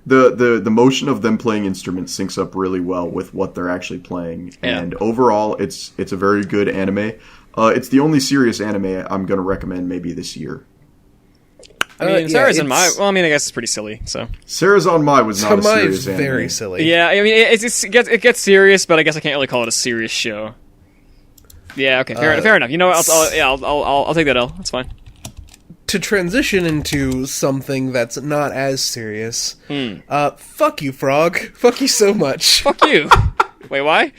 the motion of them playing instruments syncs up really well with what they're actually playing. Yeah. And overall, it's a very good anime. It's the only serious anime I'm going to recommend maybe this year. I mean, Sarah's on my... Well, I mean, I guess it's pretty silly, so... Sarah's on my was not a serious anime. Very silly. Yeah, I mean, it gets serious, but I guess I can't really call it a serious show. Yeah, okay, fair enough. You know what? I'll take that L. That's fine. To transition into something that's not as serious, fuck you, Frog. Fuck you so much. Fuck you. Wait, why?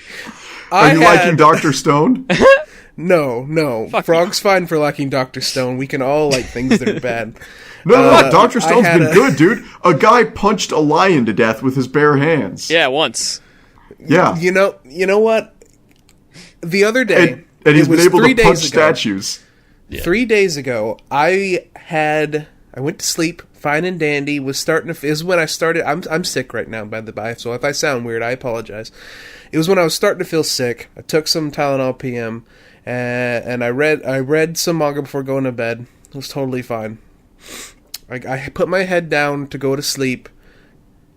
Are you liking Dr. Stone? No. Fuck Frog's fine for liking Dr. Stone. We can all like things that are bad. No, Dr. Stone's been good, dude. A guy punched a lion to death with his bare hands. Yeah, once. Yeah. You know what? The other day... And he's been able to punch ago, statues. Yeah. 3 days ago, I went to sleep, fine and dandy, was starting to... Is when I started... I'm sick right now, by the by, so if I sound weird, I apologize. It was when I was starting to feel sick. I took some Tylenol PM, and I read some manga before going to bed. It was totally fine. I put my head down to go to sleep,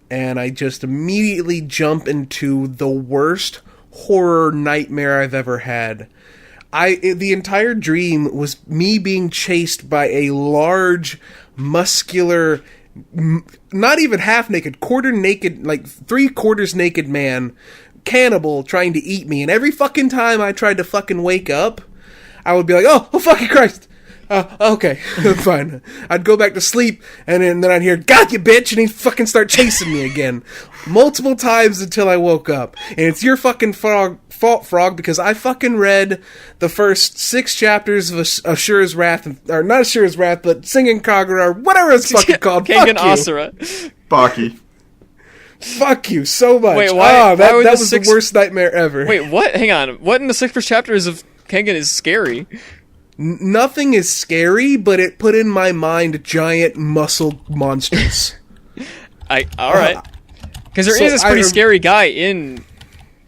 and I just immediately jump into the worst horror nightmare I've ever had. The entire dream was me being chased by a large, muscular, not even half naked, quarter naked, like 3/4 naked man, cannibal trying to eat me. And every fucking time I tried to fucking wake up, I would be like, oh fucking Christ. Okay, fine. I'd go back to sleep, and then I'd hear, got you, bitch, and he'd fucking start chasing me again. Multiple times until I woke up. And it's your fucking fault, Frog, because I fucking read the first 6 chapters of Ashura's Wrath, or not Ashura's Wrath, but Singing Kagura, or whatever it's fucking called. Kengan Fuck you. Asura. Baki. Fuck you so much. Wait, why? That Why was the worst nightmare ever. Wait, what? Hang on. What in the 6 first chapters of Kengan is scary? Nothing is scary, but it put in my mind giant muscle monsters. Alright. Because there is this pretty scary guy in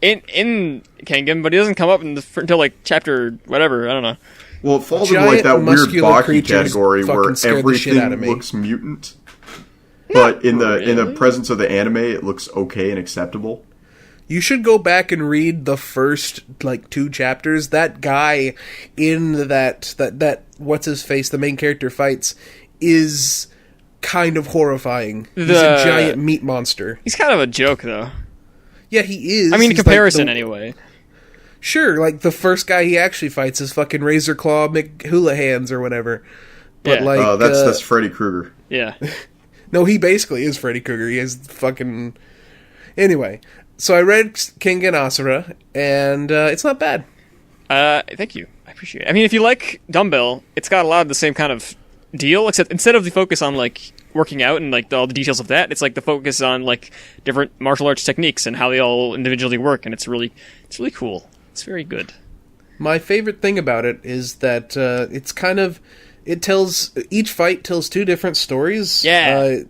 Kengan, but he doesn't come up until like chapter whatever, I don't know. Well, it falls into like that weird Baki category where everything looks mutant. But in the presence of the anime, it looks okay and acceptable. You should go back and read the first, like, 2 chapters. That guy in that what's his face, the main character fights, is kind of horrifying. He's a giant meat monster. He's kind of a joke, though. Yeah, he is. I mean, in He's comparison, anyway. Sure, like, the first guy he actually fights is fucking Razor Claw McHoolahans or whatever. But, Yeah. like... Oh, that's Freddy Krueger. Yeah. No, he basically is Freddy Krueger. He is fucking... Anyway, so I read King and Asura, and it's not bad. Thank you. I appreciate it. I mean, if you like Dumbbell, it's got a lot of the same kind of deal, except instead of the focus on, like, working out and, like, all the details of that, it's, like, the focus on, like, different martial arts techniques and how they all individually work, and it's really cool. It's very good. My favorite thing about it is that it's kind of... Each fight tells 2 different stories. Yeah.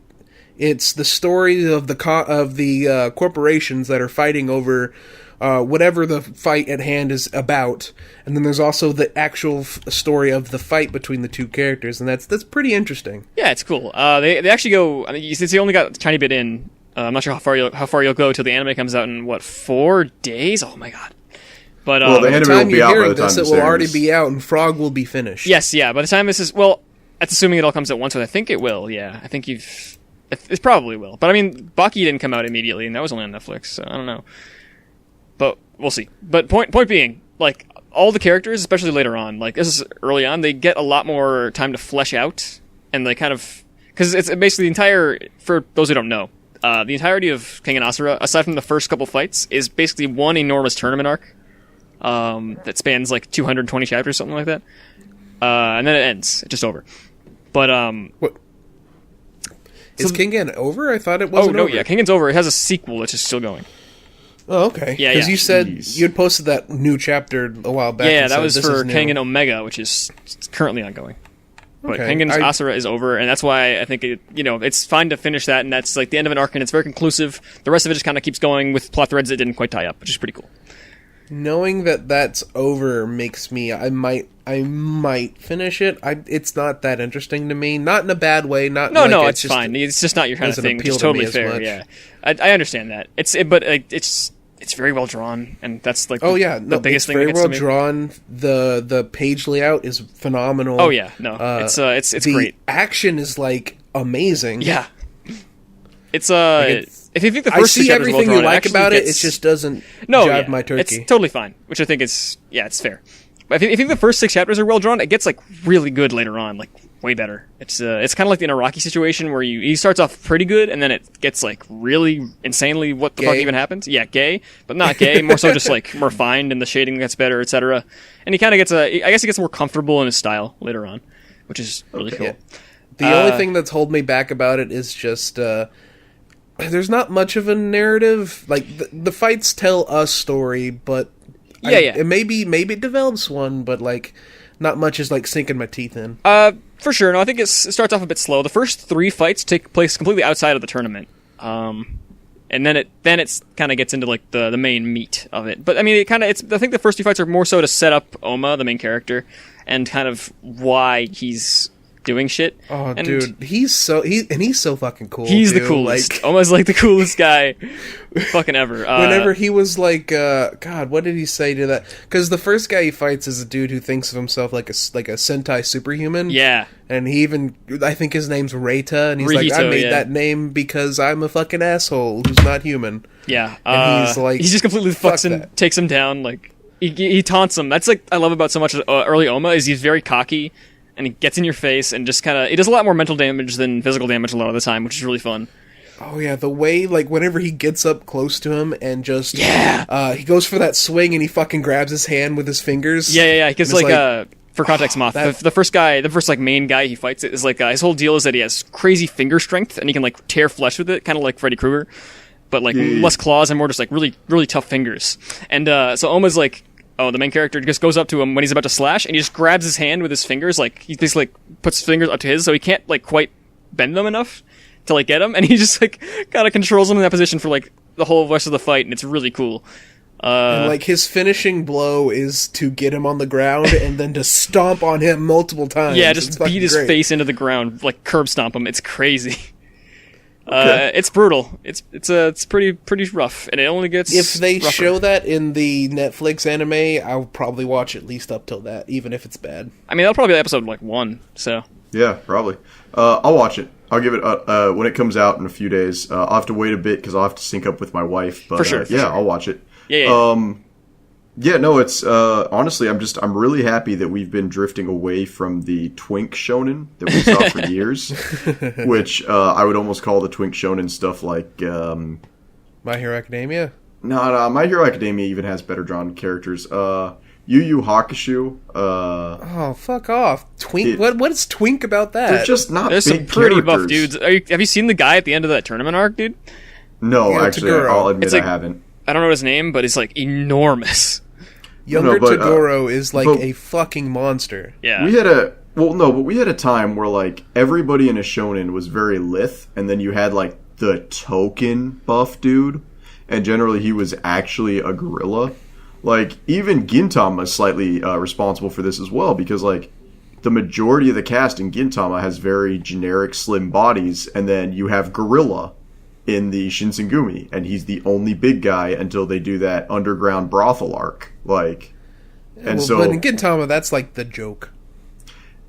It's the story of the corporations that are fighting over whatever the fight at hand is about, and then there's also the actual story of the fight between the 2 characters, and that's pretty interesting. Yeah, it's cool. They actually go. I mean, since they only got a tiny bit in, I'm not sure how far you'll go till the anime comes out in 4 days. Oh my god! But well, the anime will be out by the time it will already be out, and Frog will be finished. Yes, yeah. By the time this is that's assuming it all comes at once. But I think it will. Yeah, I think it probably will. But I mean, Baki didn't come out immediately, and that was only on Netflix, so I don't know. But we'll see. But point being, like, all the characters, especially later on, like, this is early on, they get a lot more time to flesh out, and they kind of... Because it's basically the entire... For those who don't know, the entirety of King and Asura, aside from the first couple fights, is basically one enormous tournament arc that spans, like, 220 chapters, something like that. And then it ends. It's just over. But, What? Is Kingen over? I thought it wasn't over. Yeah, Kingen's over. It has a sequel that's just still going. Oh, okay. Yeah, because you said you had posted that new chapter a while back. Yeah, that was for Kengan Omega, which is currently ongoing. But Kengan's Asura is over, and that's why I think it's fine to finish that, and that's like the end of an arc, and it's very conclusive. The rest of it just kind of keeps going with plot threads that didn't quite tie up, which is pretty cool. Knowing that that's over makes me... I might finish it. It's not that interesting to me. Not in a bad way. Not no, it's fine. It's just not your kind of thing. It's totally fair. Much. Yeah, I understand that. But it's very well drawn, and that's like the biggest thing. It's very well drawn. The page layout is phenomenal. Oh yeah, no, it's great. The action is like amazing. Yeah, it's if you think the first I see everything well you like about it, it just doesn't jive my turkey. It's totally fine, which I think it's fair. But if you think the first 6 chapters are well drawn, it gets like really good later on, like way better. It's kind of like the Inaraki situation where he starts off pretty good and then it gets like really insanely what the fuck even happens. Yeah, gay, but not gay. More so just like more refined and the shading gets better, etc. And he kind of gets I guess he gets more comfortable in his style later on, which is really cool. Yeah. The only thing that's holding me back about it is just there's not much of a narrative. Like the fights tell a story, but maybe it develops one, but like not much is like sinking my teeth in. For sure. No, I think it starts off a bit slow. The first 3 fights take place completely outside of the tournament, and then it kind of gets into like the main meat of it. But I mean, I think the first 2 fights are more so to set up Oma, the main character, and kind of why he's doing shit. Oh, and dude, he's so fucking cool. He's the coolest. Like, Oma's like the coolest guy fucking ever. Whenever he was like, God, what did he say to that? Because the first guy he fights is a dude who thinks of himself like a Sentai superhuman. Yeah, and he even, I think his name's Reita, and he's like, I made that name because I'm a fucking asshole who's not human. Yeah, and he's like, he just completely fucks him, takes him down. Like he taunts him. That's like I love about so much early Oma is he's very cocky. And he gets in your face and just kind of... He does a lot more mental damage than physical damage a lot of the time, which is really fun. Oh, yeah. The way, like, whenever he gets up close to him and just... Yeah! He goes for that swing and he fucking grabs his hand with his fingers. Yeah. Because, like, for context, Moth, the first like, main guy he fights is, like, his whole deal is that he has crazy finger strength and he can, like, tear flesh with it, kind of like Freddy Krueger. But, like, less claws and more just, like, really, really tough fingers. And, so Oma's, like... Oh, the main character just goes up to him when he's about to slash, and he just grabs his hand with his fingers, like, he basically, like, puts his fingers up to his, so he can't, like, quite bend them enough to, like, get him, and he just, like, kind of controls him in that position for, like, the whole rest of the fight, and it's really cool. And, like, his finishing blow is to get him on the ground, and then to stomp on him multiple times. Yeah, just beat his face into the ground, like, curb stomp him, it's crazy. It's brutal. It's pretty rough, and it only gets. If they rougher. show that in the Netflix anime, I'll probably watch at least up till that, even if it's bad. I mean, that'll probably be episode 1. So Yeah, probably. I'll watch it. I'll give it when it comes out in a few days. I'll have to wait a bit because I'll have to sync up with my wife. But for sure. I'll watch it. Yeah. Yeah, no, it's honestly, I'm really happy that we've been drifting away from the twink shonen that we saw for years, which I would almost call the twink shonen stuff like My Hero Academia? No, My Hero Academia even has better drawn characters. Yu Yu Hakusho. Oh, fuck off! Twink. What is twink about that? They're just not. There's big some pretty characters. buff dudes. Have you seen the guy at the end of that tournament arc, dude? No, Yeah, actually, Tagoro. I'll admit It's like- I haven't. I don't know his name, but he's like enormous. Younger but, Tagoro is like but- a fucking monster. Yeah. We had a time where like everybody in a shonen was very lithe, and then you had like the token buff dude, and generally he was actually a gorilla. Like even Gintama is slightly responsible for this as well, because like the majority of the cast in Gintama has very generic slim bodies, and then you have gorilla in the Shinsengumi, and he's the only big guy until they do that underground brothel arc. Like, and But in Gintama, that's like the joke.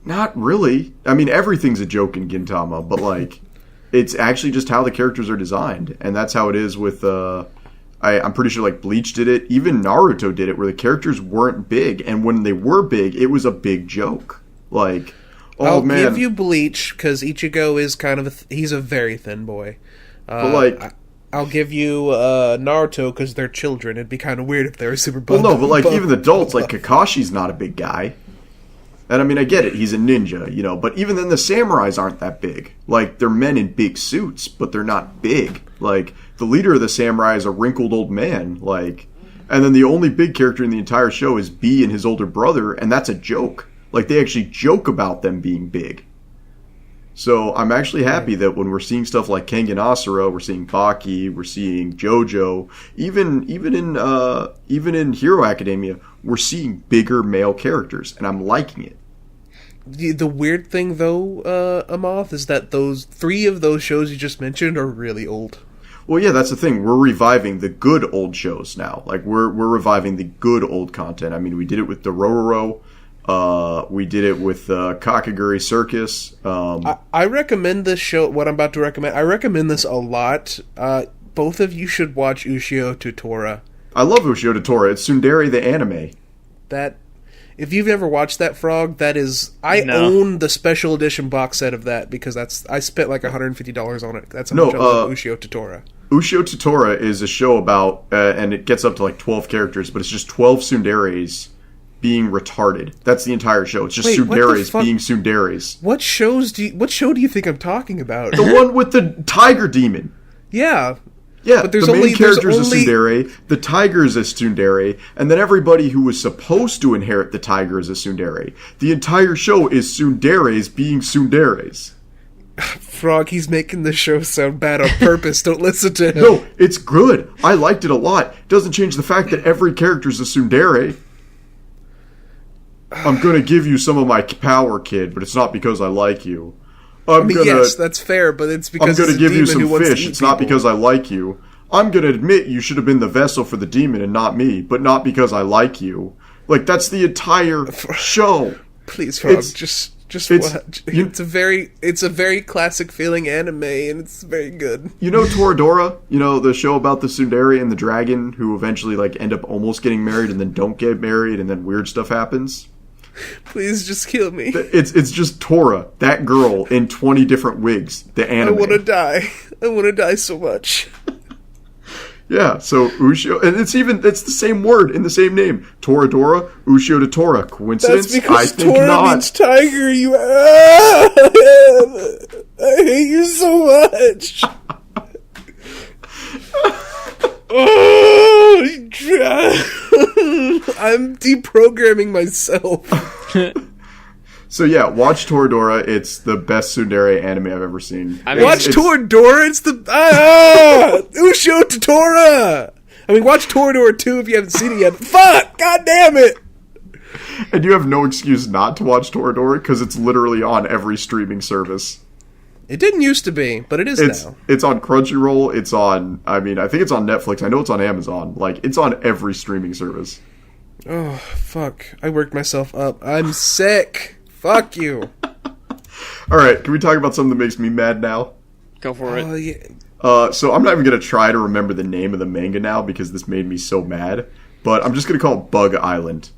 Not really. I mean, everything's a joke in Gintama, but like, it's actually just how the characters are designed, and that's how it is with. I'm pretty sure like Bleach did it. Even Naruto did it, where the characters weren't big, and when they were big, it was a big joke. Like, I'll give you Bleach because Ichigo is kind of he's a very thin boy. But like, I'll give you Naruto because they're children. It'd be kind of weird if they were super. Well, no, but like even adults, like Kakashi's not a big guy. And I mean, I get it, he's a ninja, you know, but even then the samurais aren't that big. Like, they're men in big suits, but they're not big. Like, the leader of the samurai is a wrinkled old man, like, and then the only big character in the entire show is B and his older brother, and that's a joke. Like, they actually joke about them being big. So I'm actually happy that when we're seeing stuff like Kengan Asura, we're seeing Baki, we're seeing JoJo, even in Hero Academia, we're seeing bigger male characters, and I'm liking it. The weird thing, though, Moth, is that those 3 of those shows you just mentioned are really old. Well, yeah, that's the thing. We're reviving the good old shows now. Like, we're reviving the good old content. I mean, we did it with the Dororo. We did it with Kakaguri Circus. I recommend this show, what I'm about to recommend. I recommend this a lot. Both of you should watch Ushio Tutora. I love Ushio Tutora. It's Tsundere the anime. That, if you've ever watched that, Frog, that is... I own the special edition box set of that because I spent like $150 on it. That's how much I love Ushio Tutora. Ushio Tutora is a show about, and it gets up to like 12 characters, but it's just 12 Tsunderes being retarded. That's the entire show. It's just Tsunderes being Tsunderes. What show do you think I'm talking about? The one with the tiger demon. Yeah. Yeah, but there's the main only character is a tsundere, the tiger is a tsundere, and then everybody who was supposed to inherit the tiger is a tsundere. The entire show is tsunderes being tsunderes. Frog, he's making the show sound bad on purpose. Don't listen to him. No, it's good. I liked it a lot. Doesn't change the fact that every character is a tsundere. I'm gonna give you some of my power, kid, but it's not because I like you. Yes, that's fair, but it's because I'm going to give you some fish. It's not because I like you. I'm going to admit you should have been the vessel for the demon and not me, but not because I like you. Like, that's the entire show. Please, Frog, just watch. It's a very classic feeling anime, and it's very good. You know Toradora? You know, the show about the tsundere and the dragon who eventually, like, end up almost getting married and then don't get married and then weird stuff happens? Please just kill me. It's just Tora, that girl in 20 different wigs, the anime. I want to die. I want to die so much. Yeah, so Ushio, and it's the same word in the same name. Toradora, Ushio to Tora. Coincidence? That's because I think Tora not. means tiger. I hate you so much. I'm deprogramming myself. So yeah, watch Toradora. It's the best tsundere anime I've ever seen. Watch Toradora. It's the Ushio Tutora. I mean, watch Toradora 2 if you haven't seen it yet. Fuck! God damn it! And you have no excuse not to watch Toradora because it's literally on every streaming service. It didn't used to be, but it is now. It's on Crunchyroll. It's on, I think it's on Netflix. I know it's on Amazon. Like, it's on every streaming service. Oh, fuck. I worked myself up. I'm sick. Fuck you. All right, can we talk about something that makes me mad now? Go for it. Yeah. So I'm not even going to try to remember the name of the manga now because this made me so mad. But I'm just going to call it Bug Island.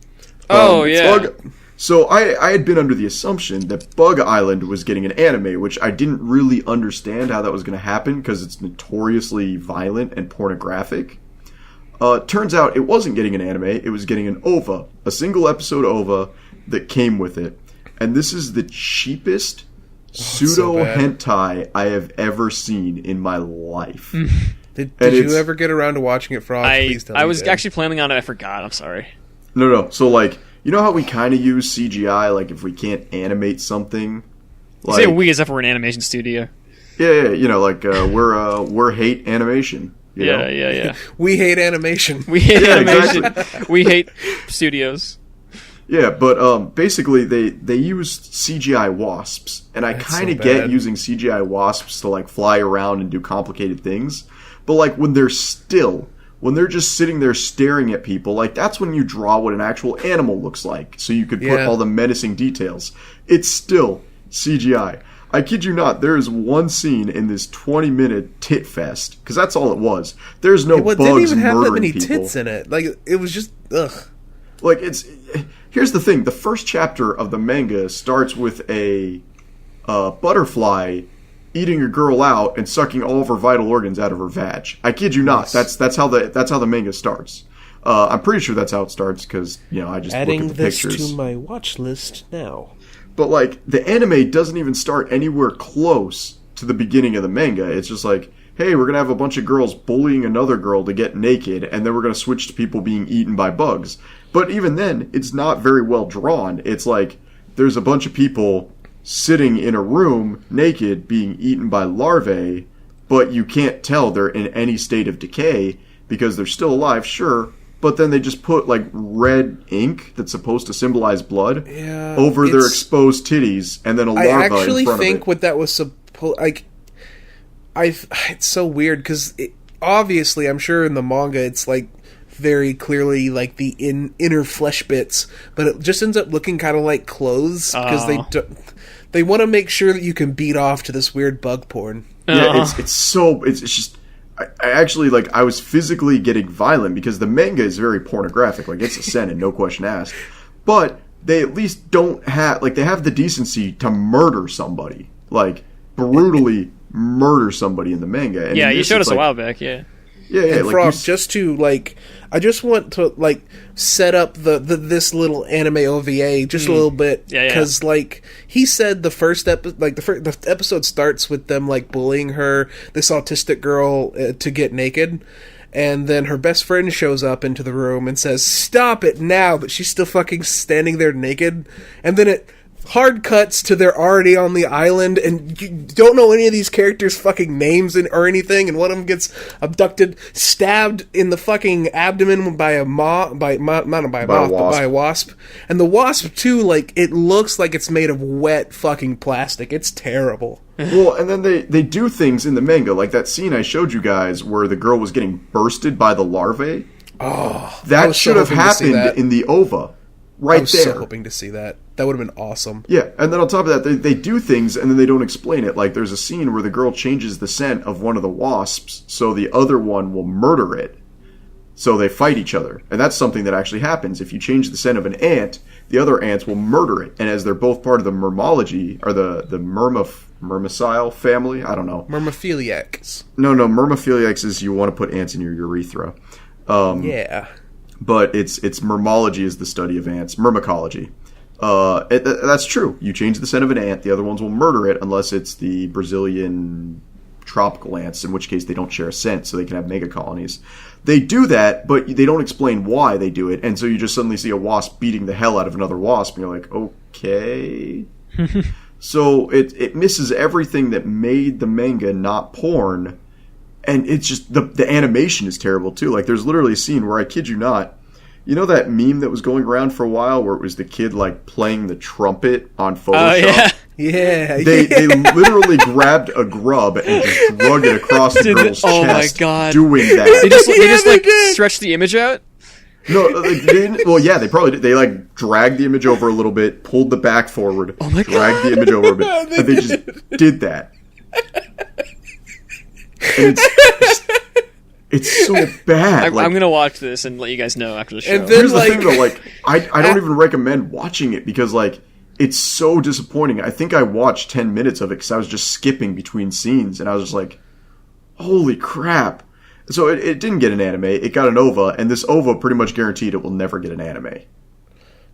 Yeah. So I had been under the assumption that Bug Island was getting an anime, which I didn't really understand how that was going to happen because it's notoriously violent and pornographic. Turns out it wasn't getting an anime, it was getting an OVA, a single episode OVA that came with it. And this is the cheapest pseudo-hentai I have ever seen in my life. Did you ever get around to watching it, Frogs? Please tell me. I was actually planning on it, I forgot, I'm sorry. No. So, like, you know how we kind of use CGI, like, if we can't animate something? Like, you say we as if we're an animation studio. Yeah, you know, like, we're hate animation. Yeah. We hate animation. We hate animation. Exactly. We hate studios. Yeah, but basically they used CGI wasps, and I kind of get using CGI wasps to, like, fly around and do complicated things, but, like, when they're just sitting there staring at people, like, that's when you draw what an actual animal looks like, so you could put all the menacing details. It's still CGI. I kid you not, there is one scene in this 20-minute tit fest, because that's all it was. There's no bugs murdering people. It didn't even have that many tits in it. Like, it was just, ugh. Like, here's the thing. The first chapter of the manga starts with a butterfly eating a girl out and sucking all of her vital organs out of her vag. I kid you not. That's how the manga starts. I'm pretty sure that's how it starts because, you know, I just look at the pictures. Adding this to my watch list now. But, like, the anime doesn't even start anywhere close to the beginning of the manga. It's just like, hey, we're going to have a bunch of girls bullying another girl to get naked, and then we're going to switch to people being eaten by bugs. But even then, it's not very well drawn. It's like, there's a bunch of people sitting in a room, naked, being eaten by larvae, but you can't tell they're in any state of decay, because they're still alive, sure, but then they just put, like, red ink that's supposed to symbolize blood over their exposed titties, and then a larva in front of it. I actually think what that was supposed... Like, it's so weird, because obviously, I'm sure in the manga, it's, like, very clearly, like, the inner flesh bits, but it just ends up looking kind of like clothes, because they want to make sure that you can beat off to this weird bug porn. Yeah, it's just... I actually, like, I was physically getting violent because the manga is very pornographic. Like, it's a seinen, no question asked. But they at least don't have, like, they have the decency to murder somebody. Like, brutally murder somebody in the manga. And you showed us a while back, Yeah, and like, Frog, just to, like, I just want to, like, set up this little anime OVA just a little bit, because, like, he said the episode starts with them, like, bullying her, this autistic girl, to get naked, and then her best friend shows up into the room and says, "Stop it now," but she's still fucking standing there naked, and then it hard cuts to they're already on the island, and you don't know any of these characters' fucking names or anything, and one of them gets abducted, stabbed in the fucking abdomen by a wasp. And the wasp, too, like, it looks like it's made of wet fucking plastic. It's terrible. Well, and then they do things in the manga, like that scene I showed you guys where the girl was getting bursted by the larvae. Oh, that should have happened in the OVA. Right there. I was so hoping to see that. That would have been awesome. Yeah, and then on top of that, they do things and then they don't explain it. Like, there's a scene where the girl changes the scent of one of the wasps so the other one will murder it. So they fight each other. And that's something that actually happens. If you change the scent of an ant, the other ants will murder it. And as they're both part of the myrmology, or the myrmecile family, I don't know. Myrmephiliacs. No, myrmephiliacs is you want to put ants in your urethra. Yeah. But it's myrmology is the study of ants. Myrmecology. That's true. You change the scent of an ant, the other ones will murder it unless it's the Brazilian tropical ants, in which case they don't share a scent, so they can have mega colonies. They do that, but they don't explain why they do it, and so you just suddenly see a wasp beating the hell out of another wasp, and you're like, okay. So it misses everything that made the manga not porn. And it's just, the animation is terrible, too. Like, there's literally a scene where, I kid you not, You know that meme that was going around for a while where it was the kid like playing the trumpet on Photoshop? Oh, yeah. Yeah. They literally grabbed a grub and just drug it across the girl's oh my chest God. doing that. They just they did. stretched the image out? No, they didn't. Well, yeah, they probably did. They like dragged the image over a little bit, pulled the back forward, dragged the image over a bit, and they just did that. And it's so bad. I'm gonna watch this and let you guys know after the show. And then, Here's the thing, though. Like, I don't even recommend watching it because, like, it's so disappointing. I think I watched 10 minutes of it because I was just skipping between scenes, and I was just like, holy crap. So it didn't get an anime. It got an OVA, and this OVA pretty much guaranteed it will never get an anime.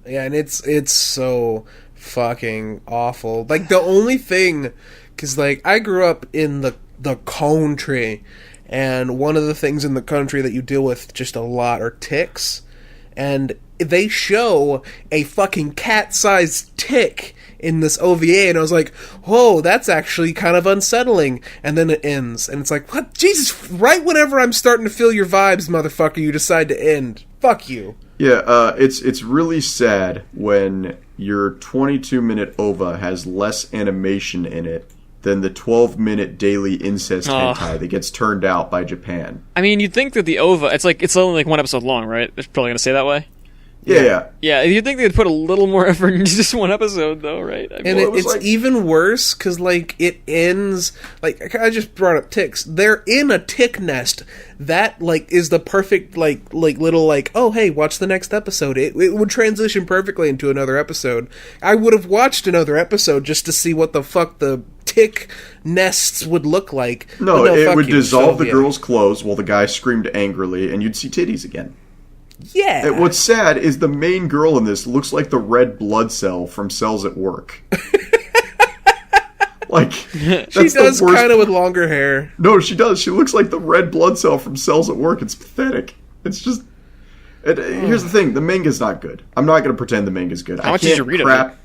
Yeah, and it's so fucking awful. Like, the only thing... Because, like, I grew up in the country, and one of the things in the country that you deal with just a lot are ticks. And they show a fucking cat-sized tick in this OVA, and I was like, whoa, that's actually kind of unsettling. And then it ends, and it's like, what? Jesus, right whenever I'm starting to feel your vibes, motherfucker, you decide to end. Fuck you. Yeah, it's really sad when your 22-minute OVA has less animation in it than the 12-minute daily incest hentai that gets turned out by Japan. I mean, you'd think that the OVA, it's only like one episode long, right? It's probably gonna say that way. Yeah. Yeah, you'd think they'd put a little more effort into just one episode, though, right? I mean, And it's like... even worse, because, like, it ends... Like, I just brought up ticks. They're in a tick nest. That, like, is the perfect, like little, like, oh, hey, watch the next episode. It would transition perfectly into another episode. I would have watched another episode just to see what the fuck the tick nests would look like. No, it would dissolve the girl's clothes while the guy screamed angrily, and you'd see titties again. Yeah. And what's sad is the main girl in this looks like the red blood cell from Cells at Work. Like, she does kind of with longer hair. No, she does. She looks like the red blood cell from Cells at Work. It's pathetic. It's just... Here's the thing. The manga's not good. I'm not going to pretend the manga's good. How much did you read of it?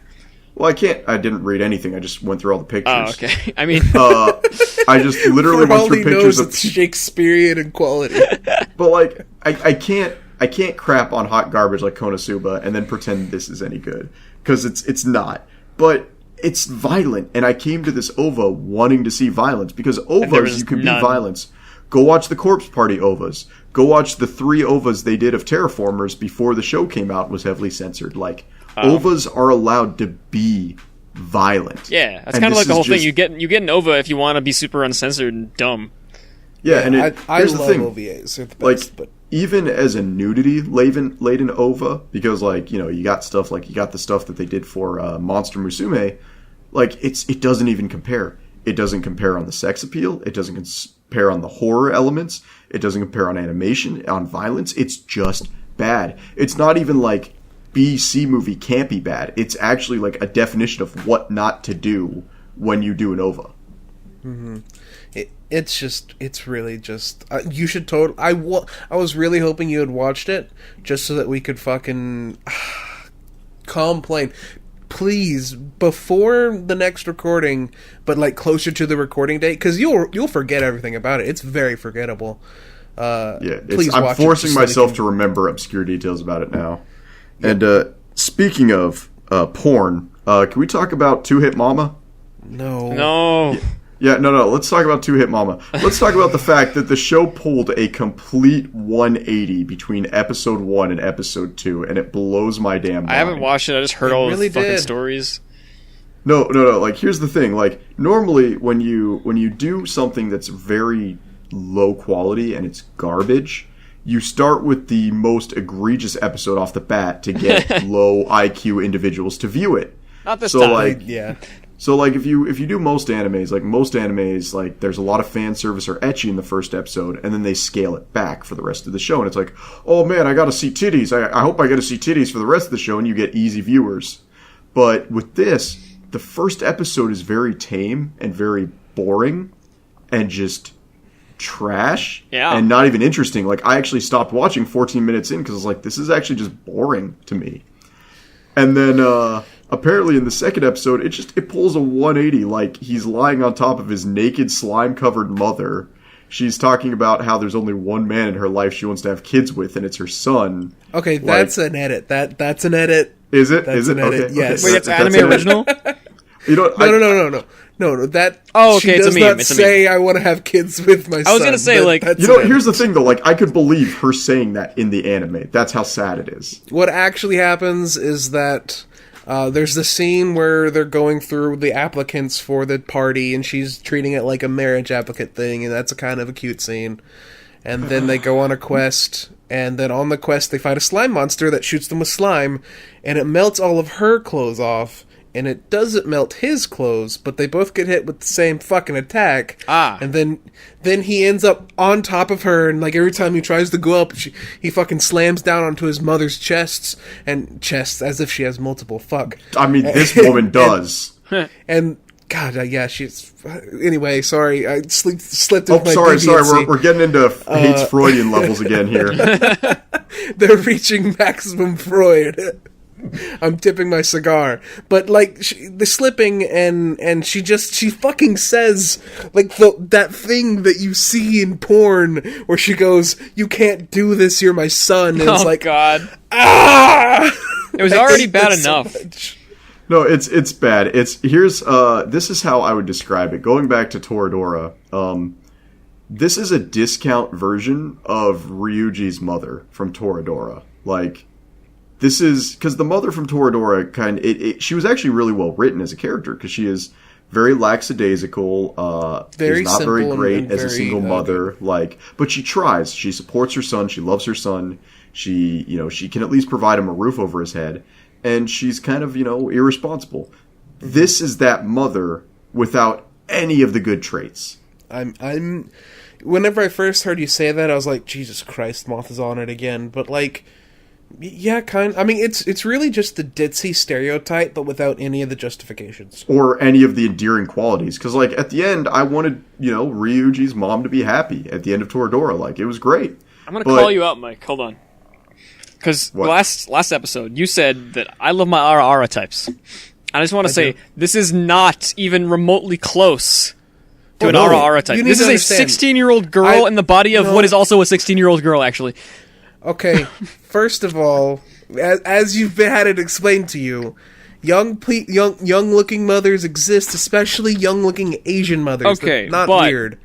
Well, I can't... I didn't read anything. I just went through all the pictures. Oh, okay. I mean... I just literally went through pictures of... It's Shakespearean in quality. But, like, I can't crap on hot garbage like Konosuba and then pretend this is any good. Because it's not. But it's violent. And I came to this OVA wanting to see violence. Because OVAs, you can be violence. Go watch the Corpse Party OVAs. Go watch the 3 OVAs they did of Terraformers before the show came out and was heavily censored. Like, OVAs are allowed to be violent. Yeah, that's kind of like the whole thing. You get an OVA if you want to be super uncensored and dumb. Yeah, and I here's love the thing. OVAs. They're the best, but... Even as a nudity-laden OVA, because, like, you know, you got the stuff that they did for Monster Musume, like, it doesn't even compare. It doesn't compare on the sex appeal. It doesn't compare on the horror elements. It doesn't compare on animation, on violence. It's just bad. It's not even, like, B-C movie can't be bad. It's actually, like, a definition of what not to do when you do an OVA. Mm-hmm. It's really just... you should totally... I was really hoping you had watched it, just so that we could fucking... complain. Please, before the next recording, but, like, closer to the recording date, because you'll forget everything about it. It's very forgettable. Please I'm watch forcing it myself to remember obscure details about it now. Yep. And speaking of porn, can we talk about Two Hit Mama? No. Yeah, no. Let's talk about Two Hit Mama. Let's talk about the fact that the show pulled a complete 180 between episode 1 and episode 2, and it blows my damn mind. I haven't watched it. I just heard all the fucking stories. No. Like, here's the thing. Like, normally when you do something that's very low quality and it's garbage, you start with the most egregious episode off the bat to get low IQ individuals to view it. Not this time. Like, yeah. So, like, if you do most animes, like, there's a lot of fan service or ecchi in the first episode, and then they scale it back for the rest of the show. And it's like, oh, man, I gotta see titties. I hope I get to see titties for the rest of the show, and you get easy viewers. But with this, the first episode is very tame and very boring and just trash and not even interesting. Like, I actually stopped watching 14 minutes in because I was like, this is actually just boring to me. And then, apparently in the second episode, it pulls a 180, like he's lying on top of his naked slime-covered mother, she's talking about how there's only one man in her life she wants to have kids with, and it's her son. Okay, that's an edit. That's an edit. Is it? That's an edit. Okay. Yes. Wait, it's anime original? You know, No. That okay, she it's does a meme. not say I want to have kids with my son. I was gonna say, that's here's the thing though. Like, I could believe her saying that in the anime. That's how sad it is. What actually happens is that there's the scene where they're going through the applicants for the party, and she's treating it like a marriage applicant thing, and that's a kind of a cute scene. And then they go on a quest, and then on the quest they fight a slime monster that shoots them with slime, and it melts all of her clothes off. And it doesn't melt his clothes, but they both get hit with the same fucking attack. And then he ends up on top of her, and like every time he tries to go up, he fucking slams down onto his mother's chests as if she has multiple. Fuck. I mean, this woman does. And God, yeah, she's. Anyway, sorry, I slipped. Oh, sorry. We're getting into hates Freudian levels again here. They're reaching maximum Freud. I'm tipping my cigar, but like the slipping and she fucking says like that thing that you see in porn where she goes, "You can't do this, you're my son." And it's like, God, ah! It was already bad enough. No, it's bad. This is how I would describe it. Going back to Toradora, this is a discount version of Ryuji's mother from Toradora. Like, this is because the mother from Toradora she was actually really well written as a character because she is very lackadaisical, is not very great as a single mother. But she tries. She supports her son. She loves her son. She can at least provide him a roof over his head, and she's kind of irresponsible. This is that mother without any of the good traits. I'm. Whenever I first heard you say that, I was like, Jesus Christ, Moth is on it again. But like. Yeah, kind of. I mean, it's really just the ditzy stereotype, but without any of the justifications. Or any of the endearing qualities. Because, like, at the end, I wanted, Ryuji's mom to be happy at the end of Toradora. Like, it was great. I'm going to call you out, Mike. Hold on. Because last episode, you said that I love my Ara types. I just want to say, this is not even remotely close to an Ara type. This is a 16-year-old girl in the body of what is also a 16-year-old girl, actually. Okay, first of all, as you've had it explained to you, young-looking mothers exist, especially young-looking Asian mothers. Okay, not weird.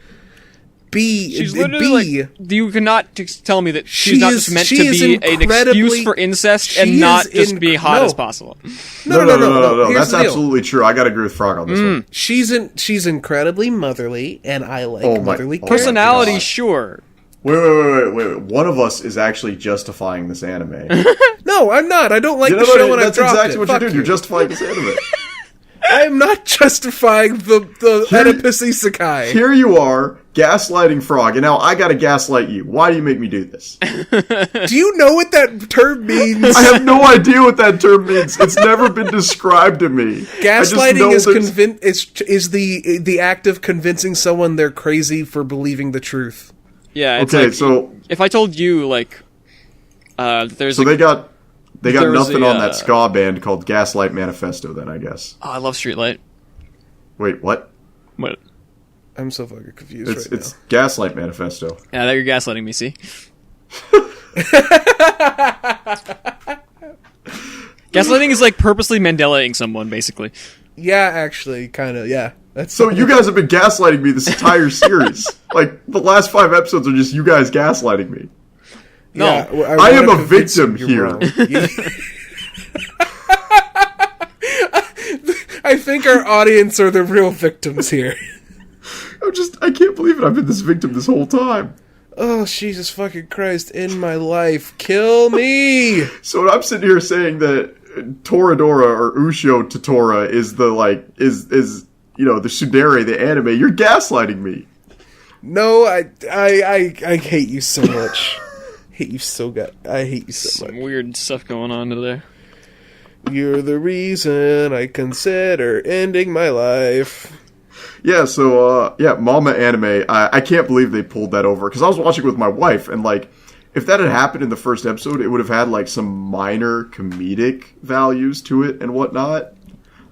She's literally you cannot tell me that she's not just meant to be an excuse for incest and not just be hot as possible. No. That's absolutely true. I gotta agree with Frog on this one. She's incredibly motherly, and I like motherly personality. Sure. Wait. One of us is actually justifying this anime. No, I'm not. I don't like the show and I've dropped it. That's exactly what you're doing. You're justifying this anime. I am not justifying the Oedipus Isekai. Here you are, gaslighting Frog, and now I gotta gaslight you. Why do you make me do this? Do you know what that term means? I have no idea what that term means. It's never been described to me. Gaslighting is the act of convincing someone they're crazy for believing the truth. Yeah. It's okay, so if I told you there's they got nothing on that ska band called Gaslight Manifesto. Then I guess. Oh, I love Streetlight. Wait, what? What? I'm so fucking confused It's Gaslight Manifesto. Yeah, you're gaslighting me. See. Gaslighting is like purposely Mandela-ing someone, basically. Yeah, actually, kind of. Yeah. So you guys have been gaslighting me this entire series. Like, the last 5 episodes are just you guys gaslighting me. No. Yeah, I am a victim here. I think our audience are the real victims here. I can't believe it. I've been this victim this whole time. Oh, Jesus fucking Christ, in my life. Kill me! So I'm sitting here saying that Toradora or Ushio Totora is the, the tsundere, the anime. You're gaslighting me. No, I hate you so much. I hate you so much. Some weird stuff going on today. You're the reason I consider ending my life. Yeah, so, Mama Anime, I can't believe they pulled that over. Because I was watching with my wife, and, if that had happened in the first episode, it would have had, some minor comedic values to it and whatnot.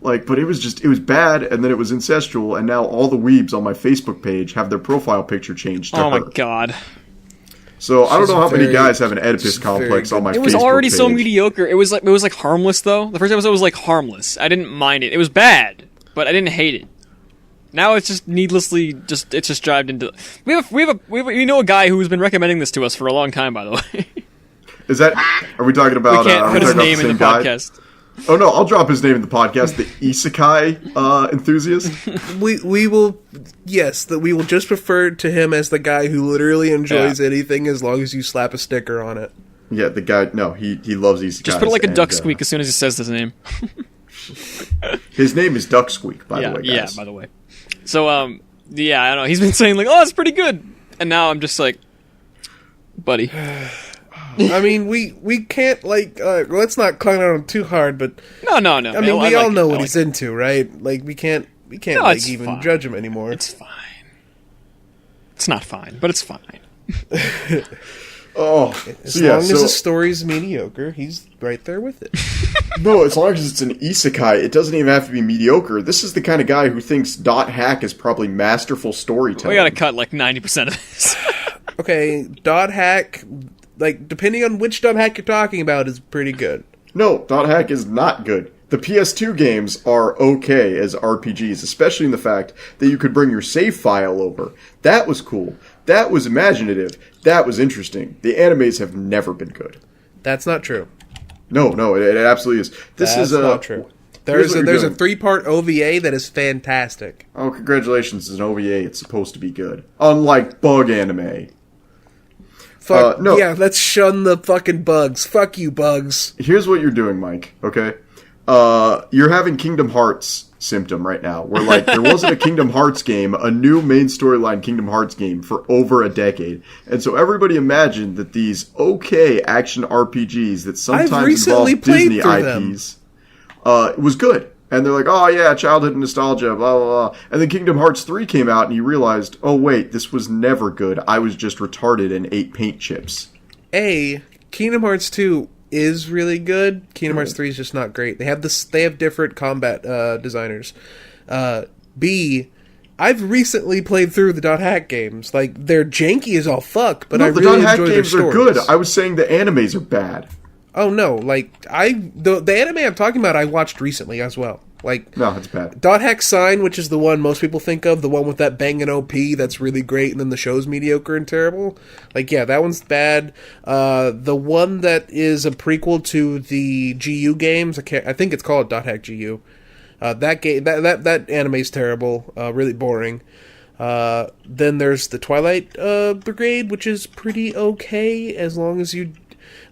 Like, but it was bad, and then it was incestual, and now all the weebs on my Facebook page have their profile picture changed to her. Oh my god. So I don't know how many guys have an Oedipus complex on my Facebook page. It was already so mediocre. It was like harmless though. The first episode was like harmless. I didn't mind it. It was bad, but I didn't hate it. Now it's just needlessly it's just drived into. We know a guy who's been recommending this to us for a long time, by the way. Is that? Are we talking about? We can't put his name in the podcast. Oh no, I'll drop his name in the podcast. The isekai enthusiast. We will, yes, that we will just refer to him as the guy who literally enjoys anything as long as you slap a sticker on it. Yeah, the guy. No, he loves isekai. Just put like a duck squeak as soon as he says his name. His name is Duck Squeak, by the way. Guys. Yeah, by the way. So yeah, I don't know. He's been saying like, "Oh, it's pretty good," and now I'm just like, buddy. I mean, we can't, like, let's not clown on him too hard, but... No. I mean, we all know what he's into, right? Like, we can't even judge him anymore. It's fine. It's not fine, but it's fine. As long as the story's mediocre, he's right there with it. No, as long as it's an isekai, it doesn't even have to be mediocre. This is the kind of guy who thinks Dot Hack is probably masterful storytelling. We gotta cut, like, 90% of this. Okay, Dot Hack... Like, depending on which Dot Hack you're talking about, is pretty good. No, Dot Hack is not good. The PS2 games are okay as RPGs, especially in the fact that you could bring your save file over. That was cool. That was imaginative. That was interesting. The animes have never been good. That's not true. No, it absolutely is. That's not true. There's a 3-part OVA that is fantastic. Oh, congratulations. It's an OVA. It's supposed to be good. Unlike bug anime. Fuck, no. Yeah, let's shun the fucking bugs. Fuck you, bugs. Here's what you're doing, Mike, okay? You're having Kingdom Hearts symptom right now, where, like, there wasn't a Kingdom Hearts game, a new main storyline Kingdom Hearts game, for over a decade. And so everybody imagined that these okay action RPGs that sometimes involve Disney IPs was good. And they're like, oh yeah, childhood nostalgia, blah, blah, blah. And then Kingdom Hearts 3 came out and you realized, oh wait, this was never good. I was just retarded and ate paint chips. Kingdom Hearts 2 is really good. Kingdom Hearts 3 is just not great. They have different combat designers. B, I've recently played through the Dot Hack games. Like, they're janky as all fuck, but I really enjoy their stories. The Dot Hack games are good. I was saying the animes are bad. Oh no, like, the anime I'm talking about I watched recently as well. Like, no, it's bad. Dot Hack Sign, which is the one most people think of, the one with that banging OP that's really great, and then the show's mediocre and terrible. Like, yeah, that one's bad. The one that is a prequel to the GU games, I think it's called Dot Hack GU. That game, that anime's terrible, really boring. Then there's the Twilight Brigade, which is pretty okay as long as you.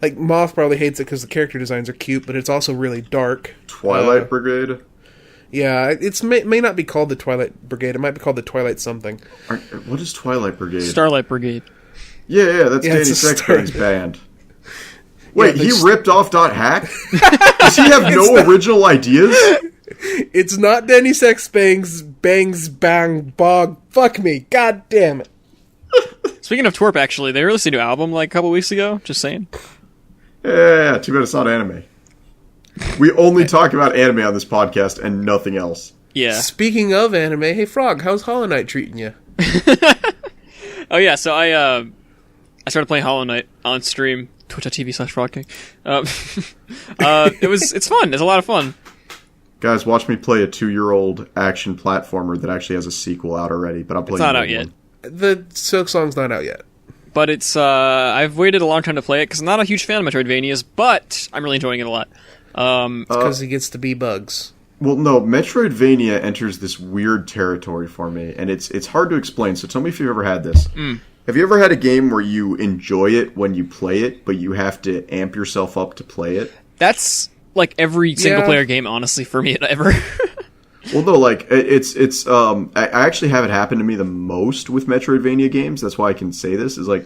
Like, Moth probably hates it because the character designs are cute, but it's also really dark. Twilight Brigade? Yeah, it may not be called the Twilight Brigade. It might be called the Twilight something. What is Twilight Brigade? Starlight Brigade. Yeah, that's Danny Sexton's band. Wait, he ripped off Dot Hack? Does he have no original ideas? It's not Danny Sexton's bangs bang bog. Fuck me, god damn it. Speaking of twerp, actually, they released a new album like a couple weeks ago. Just saying. Yeah, too bad it's not anime. We only talk about anime on this podcast and nothing else. Yeah. Speaking of anime, hey Frog, how's Hollow Knight treating you? Oh yeah, so I started playing Hollow Knight on stream, twitch.tv/frogking. It's fun. It's a lot of fun. Guys, watch me play a 2-year-old action platformer that actually has a sequel out already, but I'm playing. It's not out yet. The Silk Song's not out yet. But it's, I've waited a long time to play it, because I'm not a huge fan of Metroidvanias, but I'm really enjoying it a lot. It's because he gets to be bugs. Well, no, Metroidvania enters this weird territory for me, and it's hard to explain, so tell me if you've ever had this. Have you ever had a game where you enjoy it when you play it, but you have to amp yourself up to play it? That's, like, every single-player game, honestly, for me, ever. Well, no, like, I actually have it happen to me the most with Metroidvania games. That's why I can say this, is like,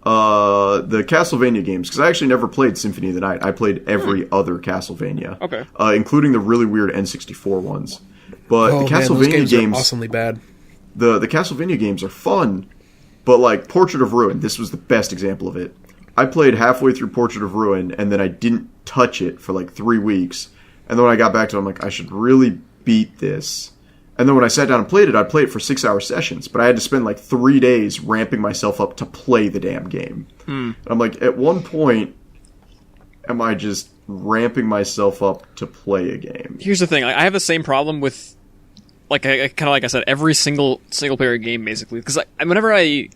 the Castlevania games, because I actually never played Symphony of the Night. I played every other Castlevania. Okay. Including the really weird N64 ones. But the Castlevania games are awesomely bad. The Castlevania games are fun, but like, Portrait of Ruin, this was the best example of it. I played halfway through Portrait of Ruin, and then I didn't touch it for like 3 weeks. And then when I got back to it, I'm like, I should really beat this. And then when I sat down and played it, I'd play it for 6-hour sessions. But I had to spend like 3 days ramping myself up to play the damn game. And I'm like, at one point, am I just ramping myself up to play a game? Here's the thing. I have the same problem with, like, kind of like I said, every single-player game, basically. Because whenever I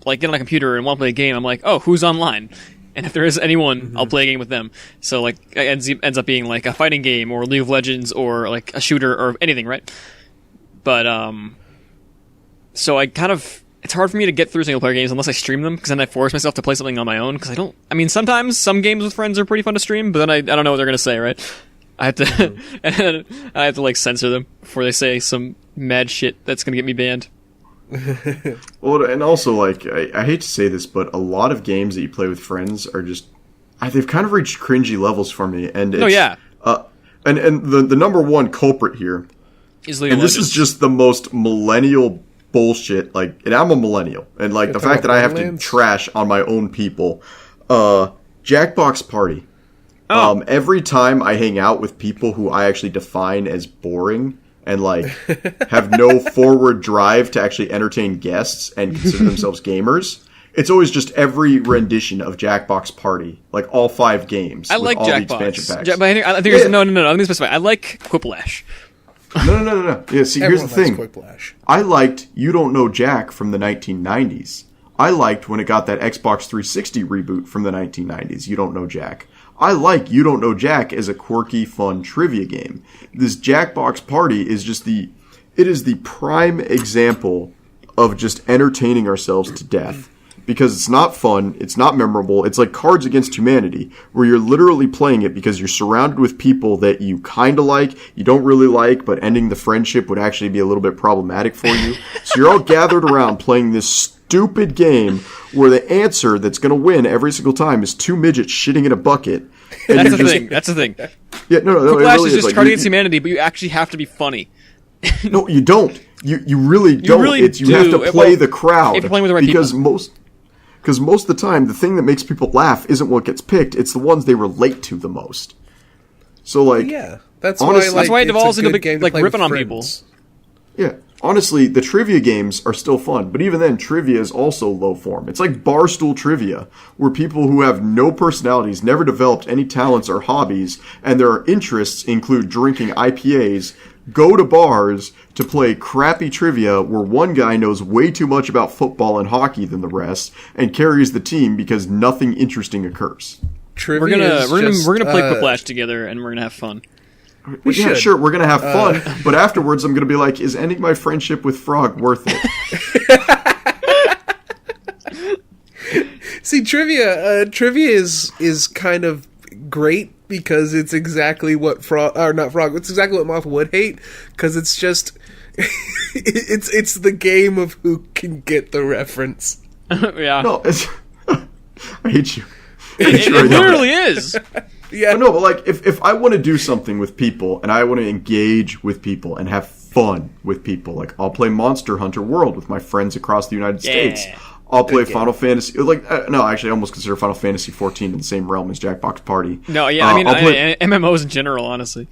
like get on a computer and want to play a game, I'm like, oh, who's online? And if there is anyone, I'll play a game with them. So, like, it ends up being, like, a fighting game or League of Legends or, like, a shooter or anything, right? But, so I kind of... It's hard for me to get through single-player games unless I stream them, because then I force myself to play something on my own, because I don't... I mean, sometimes some games with friends are pretty fun to stream, but then I don't know what they're going to say, right? I have to... and I have to, like, censor them before they say some mad shit that's going to get me banned. Well, and also, like, I hate to say this, but a lot of games that you play with friends are just... they've kind of reached cringy levels for me, and it's... Oh, yeah. And the number one culprit here... Is League of Legends. Legends. Is just the most millennial bullshit, like, and I'm a millennial, and, like, the fact that I have to trash on my own people. Jackbox Party. Every time I hang out with people who I actually define as boring, and, like, have no forward drive to actually entertain guests and consider themselves gamers, it's always just every rendition of Jackbox Party, like all 5 games. I like all Jackbox. The expansion packs. But I think no. Let me specify. I like Quiplash. No. Yeah, see, here's the thing. Quiplash. I liked You Don't Know Jack from the 1990s. I liked when it got that Xbox 360 reboot from the 1990s, You Don't Know Jack. I like You Don't Know Jack as a quirky, fun trivia game. This Jackbox Party is just it is the prime example of just entertaining ourselves to death. Because it's not fun, it's not memorable, it's like Cards Against Humanity, where you're literally playing it because you're surrounded with people that you kinda like, you don't really like, but ending the friendship would actually be a little bit problematic for you. So you're all gathered around playing this stupid game where the answer that's gonna win every single time is 2 midgets shitting in a bucket. And That's the thing. That's the thing. Yeah, no, Quiplash it really is just like, Cards Against Humanity, but you actually have to be funny. No, you don't. You really don't. really You have to play the crowd. If you're playing with the right because people. Because most of the time, the thing that makes people laugh isn't what gets picked; it's the ones they relate to the most. So, like, yeah, that's honestly, why. That's why it it's devolves a into good game to like play ripping with on people. friends. Yeah, honestly, the trivia games are still fun, but even then, trivia is also low form. It's like barstool trivia, where people who have no personalities, never developed any talents or hobbies, and their interests include drinking IPAs, go to bars to play crappy trivia where one guy knows way too much about football and hockey than the rest and carries the team because nothing interesting occurs. Trivia We're gonna play Quiplash. Quiplash together, and we're gonna have fun. We Yeah, should. sure, we're going to have fun, but afterwards I'm going to be like, is ending my friendship with Frog worth it? See, trivia is kind of great because it's exactly what it's exactly what Moth would hate, because it's just it's the game of who can get the reference. Yeah. No, I hate you. It literally is. Yeah. No, but like, if I want to do something with people, and I want to engage with people, and have fun with people, like, I'll play Monster Hunter World with my friends across the United States. I'll play Final Fantasy, no, actually, I almost consider Final Fantasy 14 in the same realm as Jackbox Party. No, yeah, I mean, MMOs in general, honestly.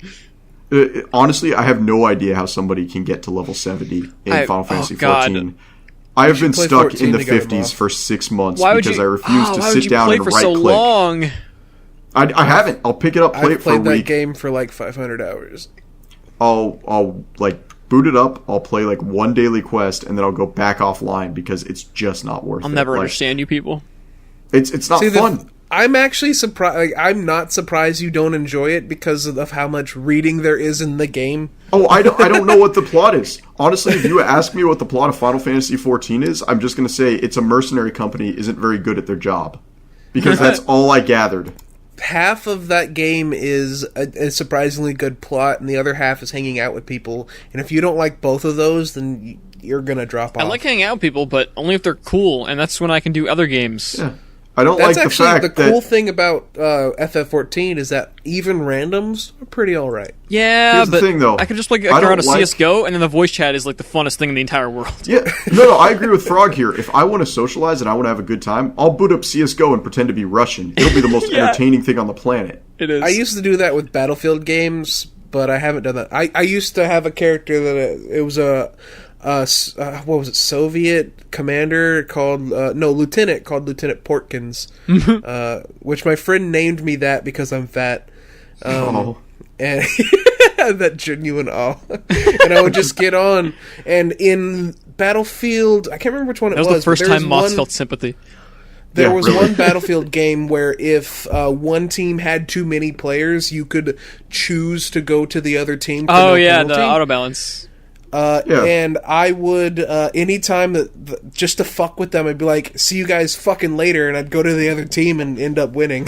Honestly, I have no idea how somebody can get to level 70 in Final Fantasy 14. I have been stuck in the 50s for 6 months because I refuse to sit down and right-click. Why would you play for so long? I haven't. I'll pick it up, play it for a week. I've played that game for like 500 hours. I'll like boot it up. I'll play like one daily quest, and then I'll go back offline because it's just not worth it. I'll never understand you people. It's not fun. I'm actually surprised. Like, I'm not surprised you don't enjoy it because of how much reading there is in the game. Oh, I don't know what the plot is. Honestly, if you ask me what the plot of Final Fantasy 14 is, I'm just going to say it's a mercenary company isn't very good at their job. Because that's all I gathered. Half of that game is a surprisingly good plot, and the other half is hanging out with people. And if you don't like both of those, then you're going to drop off. I like hanging out with people, but only if they're cool, and that's when I can do other games. Yeah. I don't That's like the actually fact the that... cool thing about FF14 is that even randoms are pretty alright. Yeah, Here's the but thing, though. I could just play I don't around a like- CSGO, and then the voice chat is like the funnest thing in the entire world. Yeah, no, I agree with Frog here. If I want to socialize and I want to have a good time, I'll boot up CSGO and pretend to be Russian. It'll be the most entertaining thing on the planet. It is. I used to do that with Battlefield games, but I haven't done that. I used to have a character that it was what was it, Soviet commander called lieutenant called Lieutenant Portkins, which my friend named me that because I'm fat, and that genuine awe. And I would just get on, and in Battlefield, I can't remember which one it was. That was the first time Moth felt sympathy. There was one Battlefield game where if one team had too many players, you could choose to go to the other team. The auto balance. And I would, anytime just to fuck with them, I'd be like, see you guys fucking later, and I'd go to the other team and end up winning.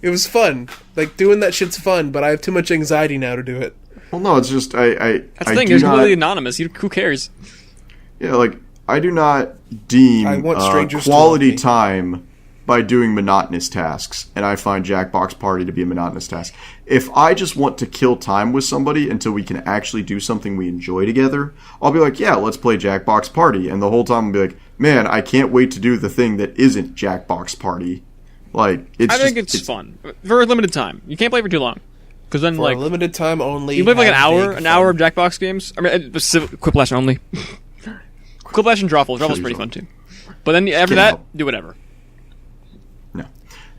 It was fun. Like, doing that shit's fun, but I have too much anxiety now to do it. Well, no, it's just, That's the thing, you're completely anonymous. Who cares? Yeah, like, I do not deem quality time by doing monotonous tasks, and I find Jackbox Party to be a monotonous task. If I just want to kill time with somebody until we can actually do something we enjoy together, I'll be like, yeah, let's play Jackbox Party, and the whole time I'll be like, man, I can't wait to do the thing that isn't Jackbox Party. Like, I think it's fun for a limited time. You can't play for too long, because then for a limited time only. You play like an hour of Jackbox games. I mean, Quiplash only. Quiplash and Drawful. Drawful's pretty fun too. But then after that, do whatever. No.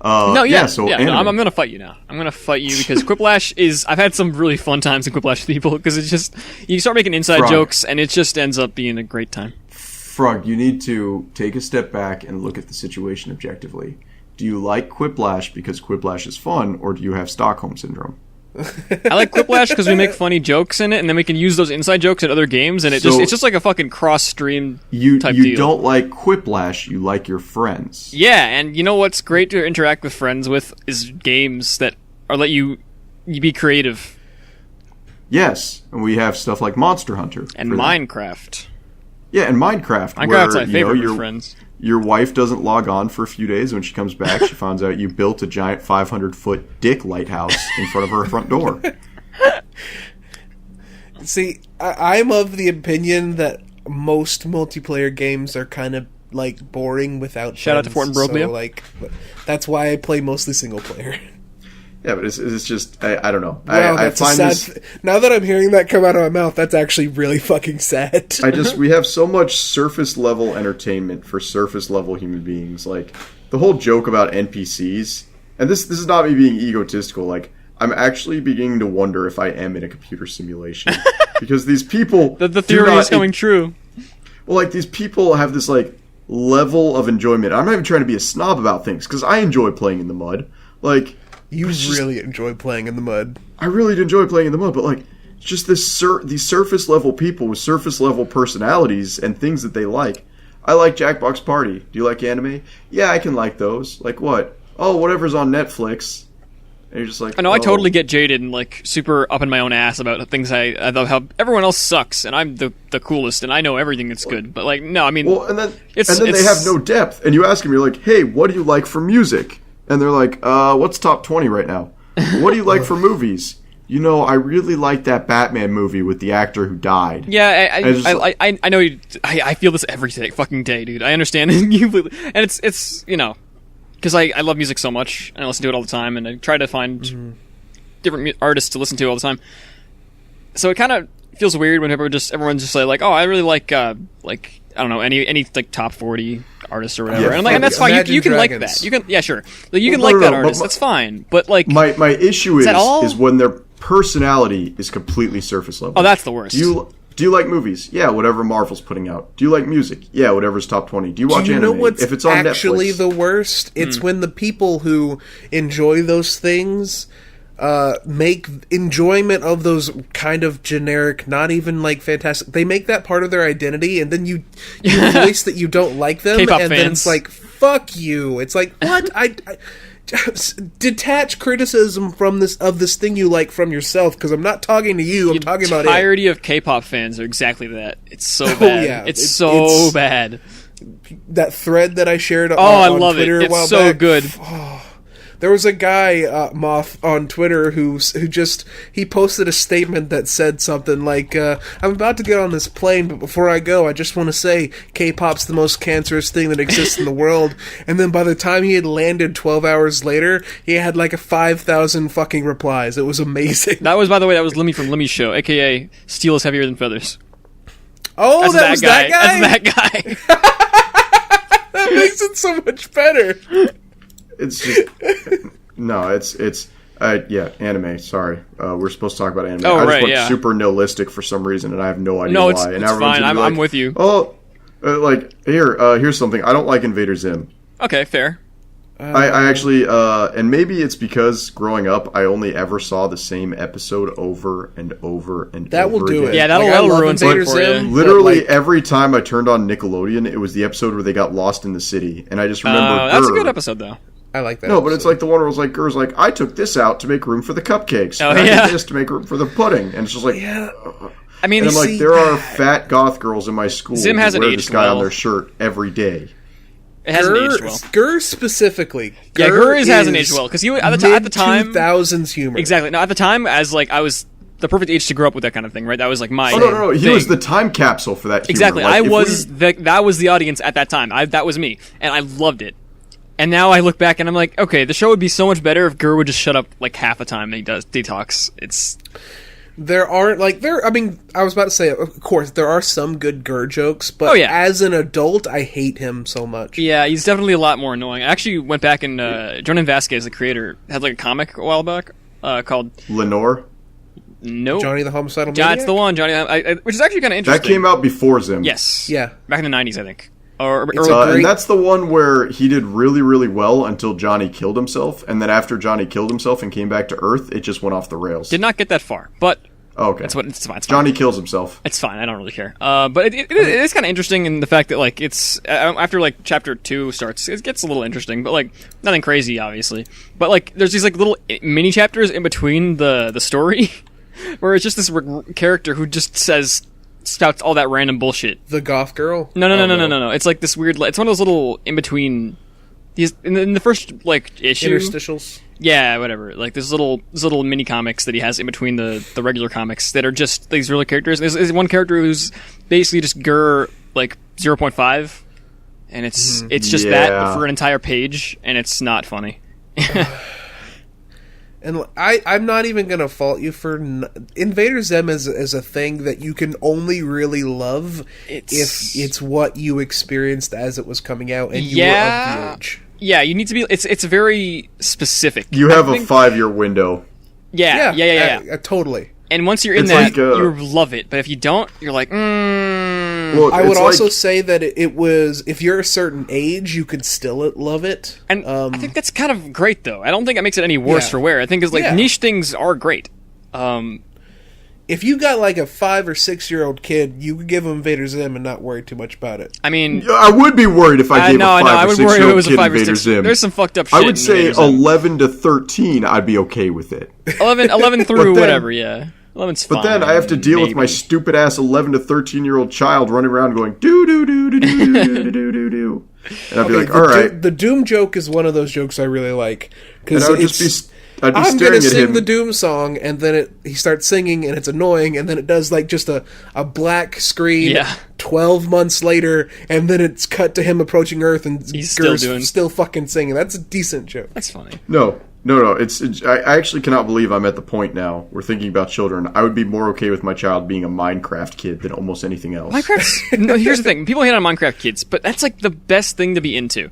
I'm gonna fight you now. I'm gonna fight you because Quiplash is. I've had some really fun times in Quiplash with people because it's just you start making inside jokes and it just ends up being a great time. Frog, you need to take a step back and look at the situation objectively. Do you like Quiplash because Quiplash is fun, or do you have Stockholm Syndrome? I like Quiplash because we make funny jokes in it, and then we can use those inside jokes at other games, and it's just like a fucking cross-stream type deal. You don't like Quiplash, you like your friends. Yeah, and you know what's great to interact with friends with is games that let you be creative. Yes, and we have stuff like Monster Hunter. And Minecraft. Yeah, and Minecraft. Minecraft's my favorite with friends. Your wife doesn't log on for a few days. When she comes back, she finds out you built a giant 500-foot dick lighthouse in front of her front door. See, I'm of the opinion that most multiplayer games are kind of like boring without Shout out to Fort and Broglio. So, like, that's why I play mostly single player. Yeah, but it's just I don't know. Wow, I find this. Now that I'm hearing that come out of my mouth, that's actually really fucking sad. We have so much surface level entertainment for surface level human beings. Like the whole joke about NPCs, and this is not me being egotistical. Like I'm actually beginning to wonder if I am in a computer simulation because these people. The theory is coming true. Well, like these people have this like level of enjoyment. I'm not even trying to be a snob about things because I enjoy playing in the mud. Like. You really enjoy playing in the mud. I really enjoy playing in the mud, but like, it's just these surface level people with surface level personalities and things that they like. I like Jackbox Party. Do you like anime? Yeah, I can like those. Like what? Oh, whatever's on Netflix. And you're just like, I know. I totally get jaded and like super up in my own ass about things I thought how everyone else sucks and I'm the coolest and I know everything that's good. But like, no, I mean, well, and then they have no depth. And you ask them, you're like, hey, what do you like for music? And they're like, what's top 20 right now? What do you like for movies? You know, I really like that Batman movie with the actor who died. Yeah, I know. I feel this every fucking day, dude. I understand, and it's you know, because I love music so much and I listen to it all the time, and I try to find different artists to listen to all the time. So it kind of feels weird when everyone's just like, oh, I really like I don't know any like top 40 artists or whatever, yeah, and I'm like, and that's fine. You can like that. You can, yeah, sure. Like, you can like that artist. That's fine. But like, my issue is when their personality is completely surface level. Oh, that's the worst. Do you like movies? Yeah, whatever Marvel's putting out. Do you like music? Yeah, whatever's top 20. Do you watch anime? Know what's if it's on actually Netflix? The worst? It's when the people who enjoy those things make enjoyment of those kind of generic, not even like fantastic. They make that part of their identity, and then you voice that you don't like them, K-pop and fans. then it's like, fuck you. It's like, what? I detach criticism from this thing you like from yourself, because I'm not talking to you. I'm talking about it. The entirety of K-pop fans are exactly that. It's so bad. Yeah, it's so bad. That thread that I shared on I love Twitter it. a while It's so back. good. There was a guy, Moth, on Twitter who posted a statement that said something like, "I'm about to get on this plane, but before I go, I just want to say K-pop's the most cancerous thing that exists in the world." And then by the time he had landed 12 hours later, he had like a 5,000 fucking replies. It was amazing. That was, by the way, Lemmy from Lemmy's show, aka Steel is Heavier Than Feathers. Oh, that's that guy? That's that guy. That makes it so much better. It's just no. It's anime. Sorry, we're supposed to talk about anime. I just went super nihilistic for some reason, and I have no idea why. It's fine. I'm with you. Oh, here's something. I don't like Invader Zim. Okay, fair. I actually, and maybe it's because growing up, I only ever saw the same episode over and over and over. That will do again. it. Yeah, that'll ruin something for you. Literally every time I turned on Nickelodeon, it was the episode where they got lost in the city, and I just remember. That's a good episode, though. I like that. No, but it's like the one where it was like, Gur's like, I took this out to make room for the cupcakes. Oh, and yeah. I did this to make room for the pudding, and it's just like. Yeah. I mean, and I'm like, there are fat goth girls in my school Zim who hasn't wear aged this guy well. on their shirt every day. It hasn't aged well. Gur specifically. Gur hasn't aged well because at the time 2000s humor. Exactly. No, at the time, as like I was the perfect age to grow up with that kind of thing, right? That was like my. Oh no! He was the time capsule for that. Humor. Exactly. Like, that was the audience at that time. That was me, and I loved it. And now I look back and I'm like, okay, the show would be so much better if Gur would just shut up like half the time he does detox. I mean, I was about to say, of course, there are some good Gur jokes, but as an adult, I hate him so much. Yeah, he's definitely a lot more annoying. I actually went back and Jordan Vasquez, the creator, had like a comic a while back called Lenore. No, Johnny the Homicidal Maniac? That's the one, Johnny. Which is actually kind of interesting. That came out before Zim. Yes. Yeah. Back in the 90s, I think. And that's the one where he did really, really well until Johnny killed himself, and then after Johnny killed himself and came back to Earth, it just went off the rails. Did not get that far, but okay, it's fine. It's fine. Johnny kills himself. It's fine. I don't really care. But it is kind of interesting in the fact that like it's after like chapter 2 starts, it gets a little interesting, but like nothing crazy, obviously. But like there's these like little mini chapters in between the story where it's just this character who just spouts all that random bullshit. The goth girl? No. It's like this weird. It's one of those little in between. These in the first like issue. Interstitials. Yeah, whatever. Like there's little mini comics that he has in between the regular comics that are just these real characters. There's one character who's basically just Gur like 0.5, and it's just that for an entire page, and it's not funny. And I'm not even going to fault you for... Invader Zim is a thing that you can only really love if it's what you experienced as it was coming out and you were of the age. Yeah, you need to be... It's very specific. You have a 5-year window. Yeah. Totally. And once you're in that, you love it. But if you don't, you're like, Well, I would also say that it was, if you're a certain age, you could still love it. And I think that's kind of great, though. I don't think it makes it any worse for wear. I think it's like niche things are great. If you got like a 5 or 6 year old kid, you could give him Invader Zim and not worry too much about it. I mean, I would be worried if I gave a 5 or 6 year old kid Invader Zim. There's some fucked up shit. I would say 11 to 13, I'd be okay with it. 11 through whatever, yeah. 11's fine. But then I have to deal with my stupid ass 11 to 13 year old child running around going do do do do do do do do do, and I'd be like, all right. The Doom joke is one of those jokes I really like because I'd be I'm staring at sing him. the Doom song, and then he starts singing, and it's annoying, and then it does like just a black screen. 12 months later, and then it's cut to him approaching Earth, and he's still fucking singing. That's a decent joke. That's funny. No. I actually cannot believe I'm at the point now where thinking about children, I would be more okay with my child being a Minecraft kid than almost anything else. No, here's the thing. People hate on Minecraft kids, but that's like the best thing to be into.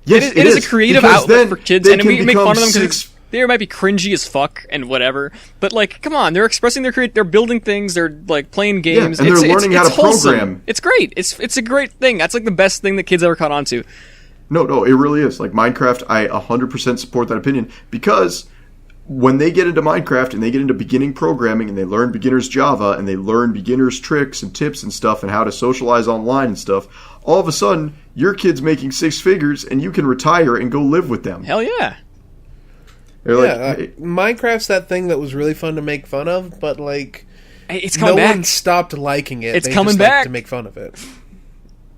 Yes, it is a creative outlet for kids, and we make fun of them because they might be cringy as fuck and whatever. But like, come on, they're expressing they're building things, they're like playing games, and they're learning how to program. It's great. It's a great thing. That's like the best thing that kids ever caught on to. No, it really is. Like Minecraft, I 100% support that opinion because when they get into Minecraft and they get into beginning programming and they learn beginner's Java and they learn beginner's tricks and tips and stuff and how to socialize online and stuff, all of a sudden your kid's making 6 figures and you can retire and go live with them. Hell yeah. Minecraft's that thing that was really fun to make fun of, but like it's coming back. No one stopped liking it. It's they coming just back to make fun of it.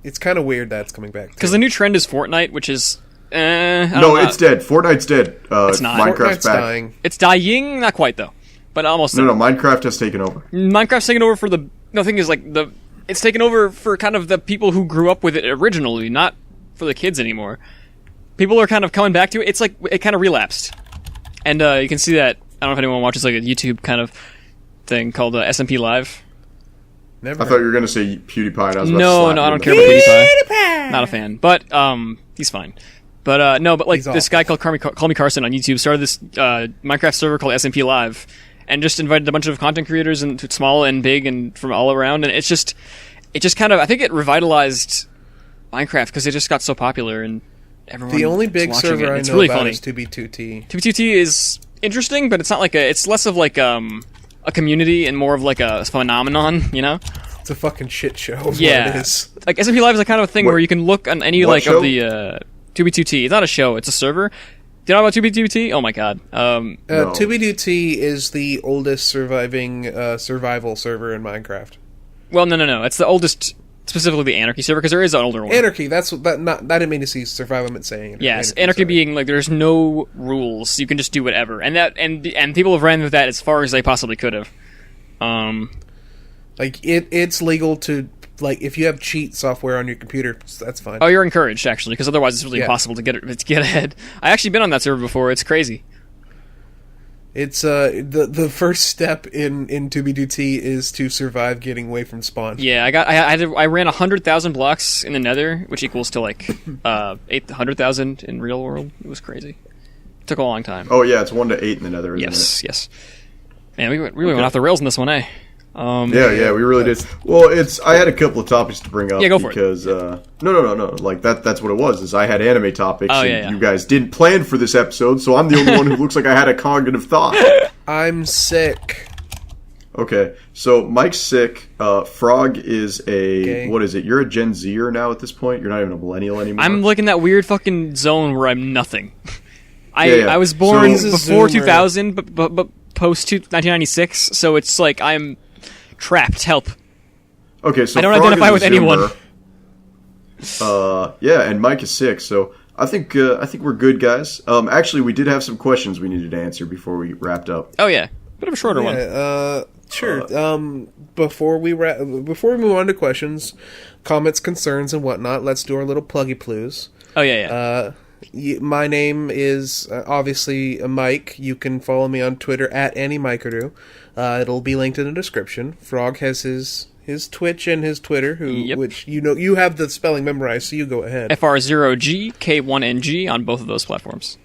It's kind of weird that it's coming back because the new trend is Fortnite, which is No, it's dead. Fortnite's dead. It's not. Fortnite's Minecraft's back. dying. It's dying, not quite though, but almost. No, Minecraft has taken over. Minecraft's taken over for the. No, thing is it's taken over for kind of the people who grew up with it originally, not for the kids anymore. People are kind of coming back to it. It's like it kind of relapsed, and you can see that. I don't know if anyone watches like a YouTube kind of thing called SMP Live. Never. I thought you were going to say PewDiePie. And I was about to No, slap I you don't in care the about face. PewDiePie. Not a fan, but he's fine. But no, but like He's this guy called Call Me Carson on YouTube started this Minecraft server called SMP Live, and just invited a bunch of content creators, and small and big, and from all around, and it just kind of, I think it revitalized Minecraft because it just got so popular and everyone. The only big server I it's know really about funny. is 2B2T. 2B2T is interesting, but it's not like it's less of like a community and more of like a phenomenon, you know? It's a fucking shit show. Is Yeah, what it is. like SMP Live is a kind of a thing where you can look on any what like show? of the 2B2T. It's not a show; it's a server. Do you know about 2B2T? Oh my god. No. 2B2T is the oldest surviving survival server in Minecraft. Well, no. It's the oldest, specifically the Anarchy server, because there is an older one. Anarchy. That's what that. Not that didn't mean to see survival. I meant saying. Yes, Anarchy sorry. being like there's no rules; you can just do whatever, and people have ran with that as far as they possibly could have. Like it's legal to, like, if you have cheat software on your computer, that's fine. Oh, you're encouraged actually, because otherwise it's really Yeah. impossible to get ahead. I actually been on that server before; it's crazy. It's the first step in 2B2T is to survive getting away from spawn. Yeah, I ran 100,000 blocks in the Nether, which equals to like 800,000 in real world. It was crazy. It took a long time. Oh, yeah, it's 1 to 8 in the Nether, isn't it? Yes. Man, we really went off the rails in this one, eh? Yeah, we really did. Well, I had a couple of topics to bring up. Yeah, go for it. because, no. Like, that's what it was, is I had anime topics, Oh, and yeah. you guys didn't plan for this episode, so I'm the only one who looks like I had a cognitive thought. I'm sick. Okay, so Mike's sick. Frog is Okay. what is it? You're a Gen Zer now at this point? You're not even a millennial anymore? I'm like in that weird fucking zone where I'm nothing. Yeah. I was born So- before He's a Zoomer. 2000, but post 1996, so it's like I'm trapped. Help. Okay, so I don't Frog identify is a with anyone. Zoomer. Yeah, and Mike is sick, so I think we're good, guys. Actually, we did have some questions we needed to answer before we wrapped up. Oh yeah, bit of a shorter one. Sure. Before we move on to questions, comments, concerns, and whatnot, let's do our little pluggy plues. Oh yeah. My name is obviously Mike. You can follow me on Twitter at AnnieMikeru. It'll be linked in the description. Frog has his Twitch and his Twitter, Yep. which you have the spelling memorized, so you go ahead. FR0G K1NG on both of those platforms.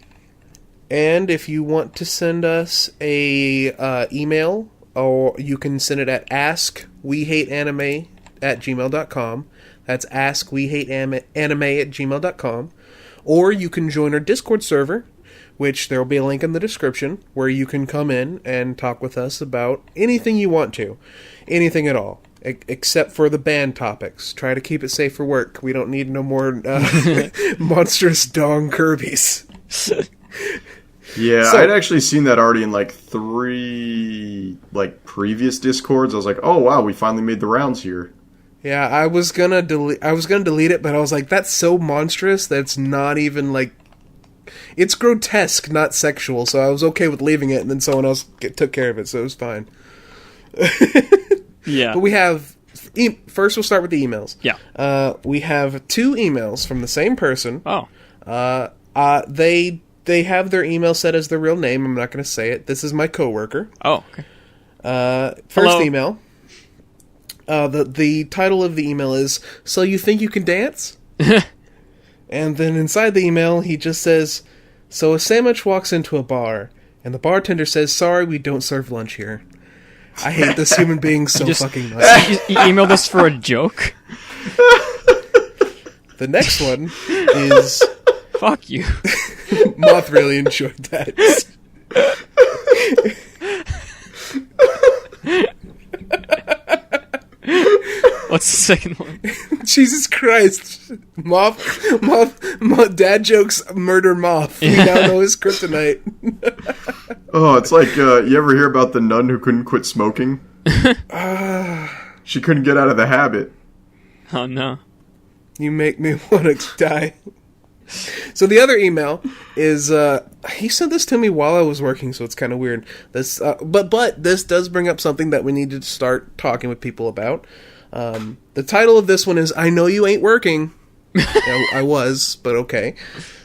And if you want to send us a email, or you can send it at askwehateanime@gmail.com. That's askwehateanime@gmail.com. Or you can join our Discord server, which there will be a link in the description, where you can come in and talk with us about anything you want to. Anything at all. Except for the band topics. Try to keep it safe for work. We don't need no more monstrous dong Kirby's. Yeah, So- I'd actually seen that already in like 3 previous Discords. I was like, oh wow, we finally made the rounds here. Yeah, I was gonna delete it, but I was like, that's so monstrous that's not even like, it's grotesque, not sexual. So I was okay with leaving it, and then someone else took care of it, so it was fine. Yeah. But we have first. We'll start with the emails. Yeah. We have 2 emails from the same person. Oh. They have their email set as their real name. I'm not going to say it. This is my coworker. Oh. Okay. First Hello. email. The title of the email is "So You Think You Can Dance?" And then inside the email, he just says, "So a sandwich walks into a bar, and the bartender says, 'Sorry, we don't serve lunch here.' I hate this human being so fucking much." You emailed us for a joke? The next one is Fuck you. Moth really enjoyed that. What's the second one? Jesus Christ. Moth, dad jokes murder Moth. We now know his kryptonite. Oh, it's like you ever hear about the nun who couldn't quit smoking? She couldn't get out of the habit. Oh no. You make me want to die. So the other email is he sent this to me while I was working, so it's kind of weird. This, but this does bring up something that we need to start talking with people about. The title of this one is "I Know You Ain't Working." I was, but okay.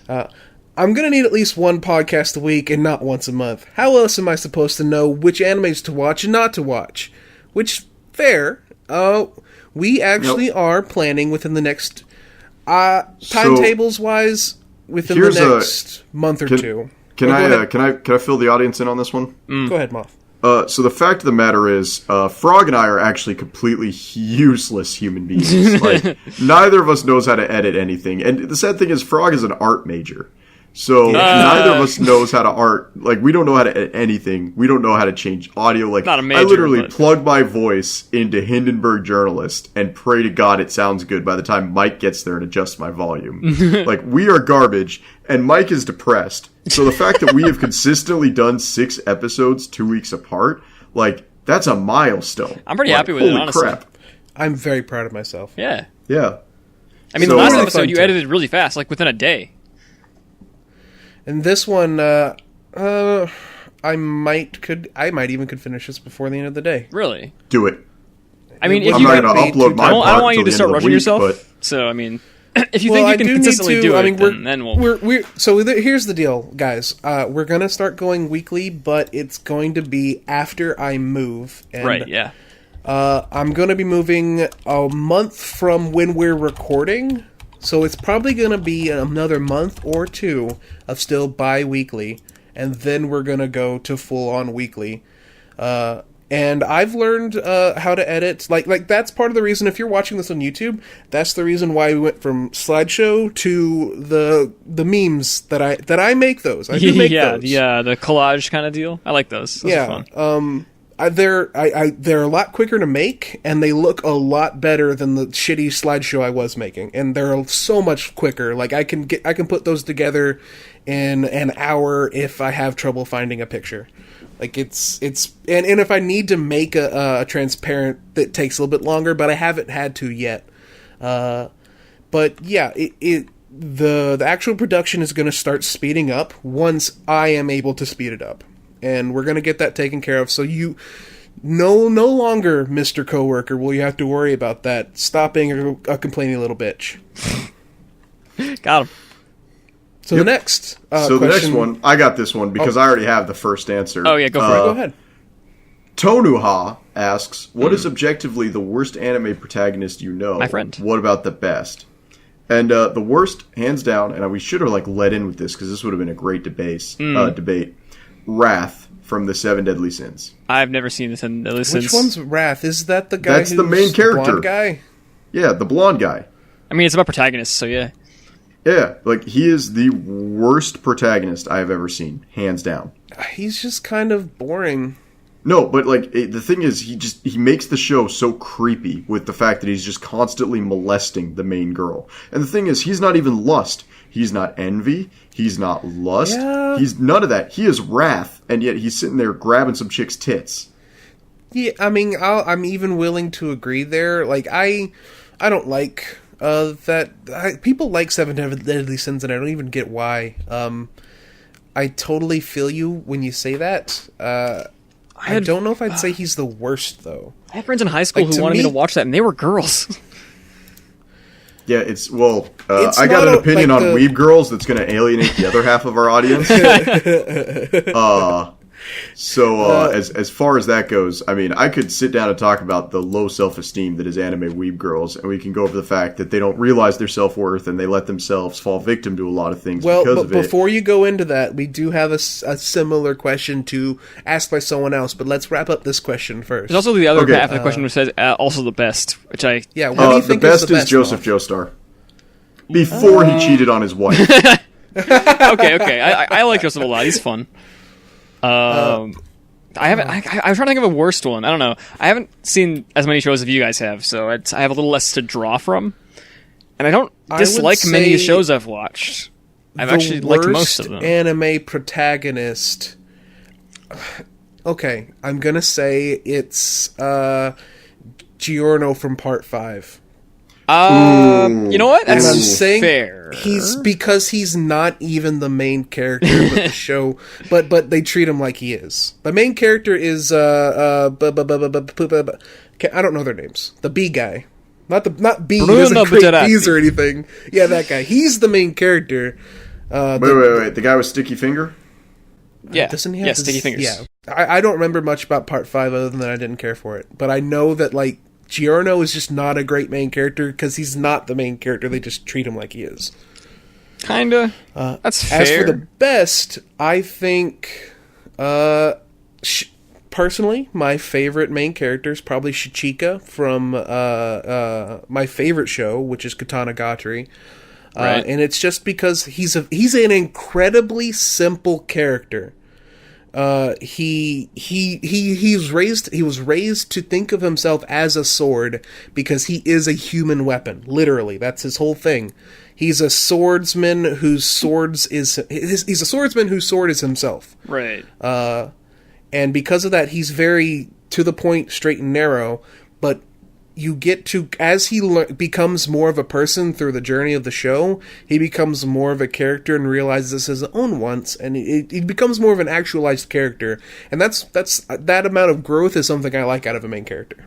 I'm gonna need at least one podcast a week and not once a month. How else am I supposed to know which animes to watch and not to watch? Which, fair. We actually are planning within the next, timetables-wise, within the next month or two. Can I fill the audience in on this one? Go ahead, Moth. So the fact of the matter is, Frog and I are actually completely useless human beings. Like, neither of us knows how to edit anything. And the sad thing is, Frog is an art major. So neither of us knows how to art. Like, we don't know how to edit anything. We don't know how to change audio. Like, not a major, I literally plug my voice into Hindenburg Journalist and pray to God it sounds good by the time Mike gets there and adjusts my volume. Like, we are garbage, and Mike is depressed. So the fact that we have consistently done 6 episodes 2 weeks apart, like, that's a milestone. I'm pretty happy with it, honestly. Holy crap. I'm very proud of myself. Yeah. Yeah. I mean, the last episode you edited really fast, like within a day. And this one, I might even could finish this before the end of the day. Really? Do it. I mean, if I'm not going to upload my part I don't want you to start rushing week, yourself. But... So, I mean, if you think you can consistently do it, then we'll... Here's the deal, guys. We're going to start going weekly, but it's going to be after I move. And, right, yeah. I'm going to be moving a month from when we're recording. So it's probably going to be another month or two of still bi-weekly, and then we're going to go to full-on weekly. And I've learned how to edit. Like that's part of the reason, if you're watching this on YouTube, that's the reason why we went from slideshow to the memes that I make those. I do make those. Yeah, the collage kind of deal. I like those. Those are fun. They're a lot quicker to make, and they look a lot better than the shitty slideshow I was making. And they're so much quicker. Like I can put those together in an hour if I have trouble finding a picture. Like it's and if I need to make a transparent, that takes a little bit longer, but I haven't had to yet. But yeah, the actual production is going to start speeding up once I am able to speed it up. And we're going to get that taken care of. So you no longer, Mr. Coworker, will you have to worry about that. Stop being a complaining little bitch. Got him. So the next the next one, I got this one because I already have the first answer. Oh yeah, go for it. Go ahead. Tonuha asks, what is objectively the worst anime protagonist you know? My friend. What about the best? And the worst, hands down, and we should have let in with this because this would have been a great debate. Wrath from the Seven Deadly Sins. I've never seen the Seven Deadly Sins. Which one's Wrath? Is that the guy? That's the main character. Blonde guy? Yeah, the blonde guy. I mean, it's about protagonists, so yeah. Yeah, like he is the worst protagonist I have ever seen, hands down. He's just kind of boring. No, but the thing is, he makes the show so creepy with the fact that he's just constantly molesting the main girl. And the thing is, he's not even lust. He's not envy. He's not lust. Yeah. He's none of that. He is wrath, and yet he's sitting there grabbing some chick's tits. Yeah, I mean, I'm even willing to agree there. Like, I don't like that. People like Seven Deadly Sins, and I don't even get why. I totally feel you when you say that. I don't know if I'd say he's the worst, though. I had friends in high school who wanted me to watch that, and they were girls. Yeah, it's I got an opinion on weeb girls that's going to alienate the other half of our audience. As far as that goes, I mean, I could sit down and talk about the low self-esteem that is anime weeb girls, and we can go over the fact that they don't realize their self-worth and they let themselves fall victim to a lot of things because of it. Well, before you go into that, we do have a similar question to ask by someone else, but let's wrap up this question first. There's also the other half of the question which says also the best, which I... Yeah, what do you think the best is Joseph Joestar. Before he cheated on his wife. Okay. I like Joseph a lot. He's fun. I haven't. I'm trying to think of a worst one. I don't know. I haven't seen as many shows as you guys have, so I have a little less to draw from. And I don't dislike many shows I've watched. I've actually liked most of them. Anime protagonist. Okay, I'm gonna say it's Giorno from Part 5. You know what? And That's I'm saying fair. he's not even the main character, but the show, but they treat him like he is. The main character is I don't know their names. The bee guy, not bee. He doesn't create bees or anything. Yeah, that guy. He's the main character. Wait. The guy with sticky finger. Yeah, doesn't he have sticky fingers. Yeah, I don't remember much about part 5 other than that I didn't care for it, but I know that like Giorno is just not a great main character because he's not the main character. They just treat him like he is. Kinda. That's fair. As for the best, I think, personally, my favorite main character is probably Shichika from my favorite show, which is Katana Gatari. Right. And it's just because he's an incredibly simple character. He was raised to think of himself as a sword because he is a human weapon. Literally, that's his whole thing. He's a swordsman whose sword is himself. Right. And because of that, he's very to the point, straight and narrow. But you get to, as he becomes more of a person through the journey of the show, he becomes more of a character and realizes his own wants, and he becomes more of an actualized character. And that's that amount of growth is something I like out of a main character.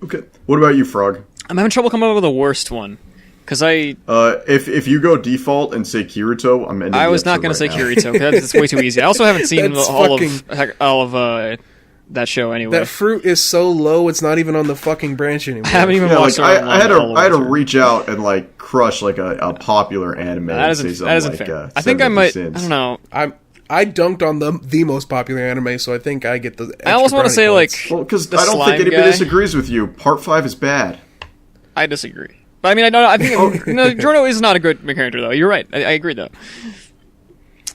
Okay. What about you, Frog? I'm having trouble coming up with the worst one. Because if you go default and say Kirito, I'm ending I was not going to say Kirito, because that's way too easy. I also haven't seen all of that show anyway. That fruit is so low, it's not even on the fucking branch anymore. I haven't even watched it. I had to reach out and like crush like a popular anime. That isn't fair. I think I might. Sins. I don't know. I dunked on the most popular anime, so I think I get the extra I almost want to say points. because I don't think anybody disagrees with you. Part 5 is bad. I disagree. But I mean, I think Giorno is not a good character, though. You're right. I agree, though.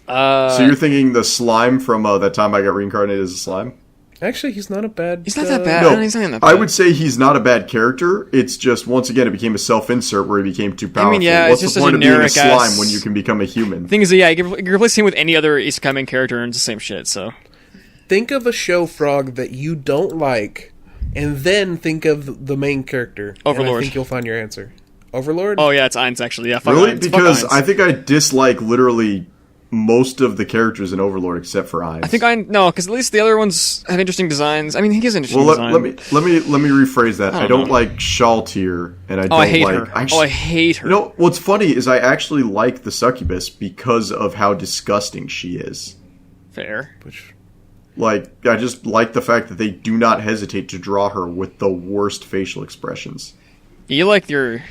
So you're thinking the slime from that time I got reincarnated as a slime? Actually, he's not a bad... He's not that bad. No, he's not that bad. I would say he's not a bad character. It's just, once again, it became a self-insert where he became too powerful. I mean, yeah, what's it's just the point a of being a generic slime when you can become a human? The thing is, yeah, you can replace him with any other isekai main character and it's the same shit, so... Think of a show, Frog, that you don't like, and then think of the main character. Overlord. And I think you'll find your answer. Overlord? Oh, yeah, it's Ainz, actually. Yeah, fuck really? Ainz. Because I think I dislike literally most of the characters in Overlord except for Ainz. I think because at least the other ones have interesting designs. I mean, he has interesting design. Let me rephrase that. I don't like Shaltir, and I hate her. I hate her. You know, what's funny is I actually like the succubus because of how disgusting she is. Fair. Like, I just like the fact that they do not hesitate to draw her with the worst facial expressions. You like your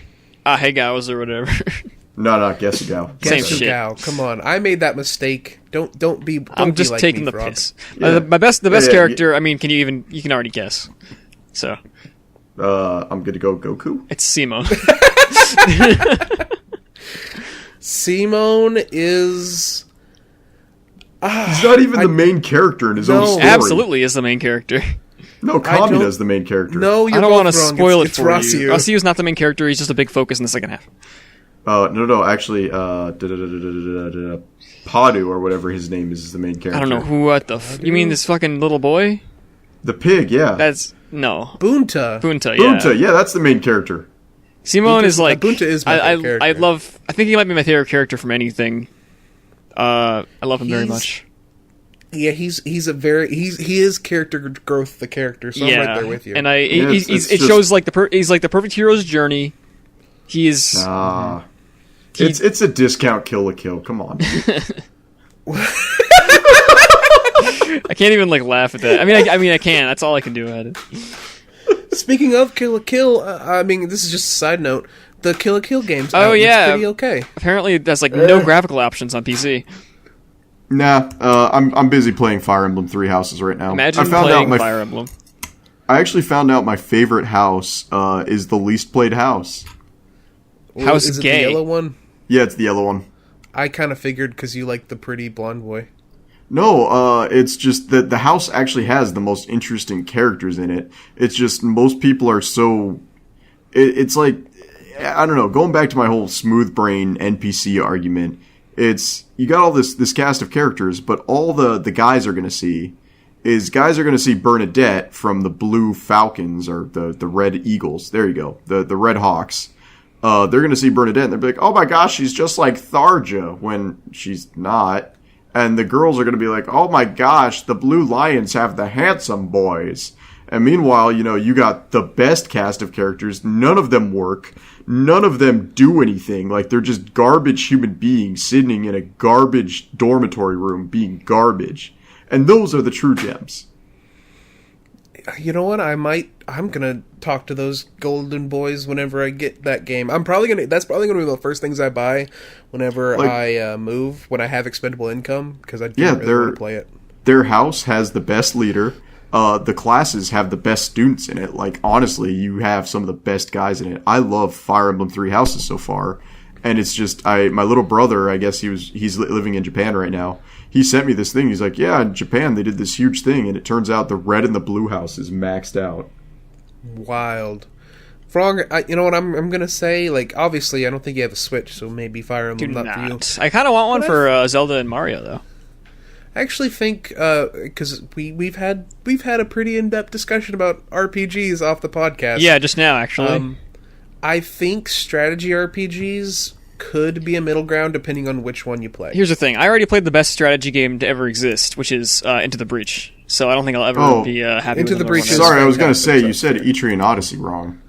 Ahegaos or whatever. No, Gesuga. Same shit. Come on, I made that mistake. Don't be. I'm just like taking me, the Frog. piss. Yeah. The best character. I mean, you can already guess. So. I'm gonna go Goku. It's Simone. Simone is. He's not even the main character in his own story. Absolutely is the main character. No, Kamina is the main character. No, you're I don't want to spoil it for Rossiu. you. Rossiu's not the main character. He's just a big focus in the second half. No, actually, Padu, or whatever his name is the main character. I don't know what the you mean this fucking little boy? The pig, yeah. No. Bunta, yeah, that's the main character. Simone is like... Bunta is my favorite character. I think he might be my favorite character from anything. I love him very much. Yeah, he is character growth, the character, so I'm right there with you. And it shows like he's like the perfect hero's journey. He is... It's a discount kill. Come on. I can't even like laugh at that. I mean I can. That's all I can do at it. Speaking of Kill la Kill, I mean this is just a side note. The Kill la Kill games. Yeah, pretty okay. Apparently, there's like no graphical options on PC. Nah, I'm busy playing Fire Emblem Three Houses right now. Imagine playing Fire Emblem. I actually found out my favorite house is the least played house. House is Gay. It the yellow one? Yeah, it's the yellow one. I kind of figured because you like the pretty blonde boy. No, it's just that the house actually has the most interesting characters in it. It's just most people are so... It's like, I don't know, going back to my whole smooth brain NPC argument, it's, you got all this cast of characters, but all the guys are going to see Bernadette from the Blue Falcons, or the Red Eagles. There you go. The Red Hawks. they're going to see Bernadette and they'll be like, oh my gosh, she's just like Tharja, when she's not. And the girls are going to be like, oh my gosh, the Blue Lions have the handsome boys. And meanwhile, you got the best cast of characters. None of them work. None of them do anything. Like, they're just garbage human beings sitting in a garbage dormitory room being garbage. And those are the true gems. You know what? I'm gonna talk to those golden boys whenever I get that game. That's probably gonna be the first things I buy whenever I move, when I have expendable income, because I don't really want to play it. Their house has the best leader. The classes have the best students in it. Like, honestly, you have some of the best guys in it. I love Fire Emblem Three Houses so far. And it's just, my little brother, I guess he's living in Japan right now. He sent me this thing. He's like, yeah, in Japan they did this huge thing, and it turns out the red and the blue house is maxed out. Wild. Frog, you know what I'm gonna say? Like, obviously, I don't think you have a Switch, so maybe Fire Emblem not for you. I kind of want one for Zelda and Mario, though. I actually think, because we've had a pretty in-depth discussion about RPGs off the podcast. Yeah, just now, actually. I think strategy RPGs could be a middle ground depending on which one you play. Here's the thing. I already played the best strategy game to ever exist, which is Into the Breach. So I don't think I'll ever be happy Into with the Breach. Sorry, I was going to say, you said Etrian Odyssey wrong.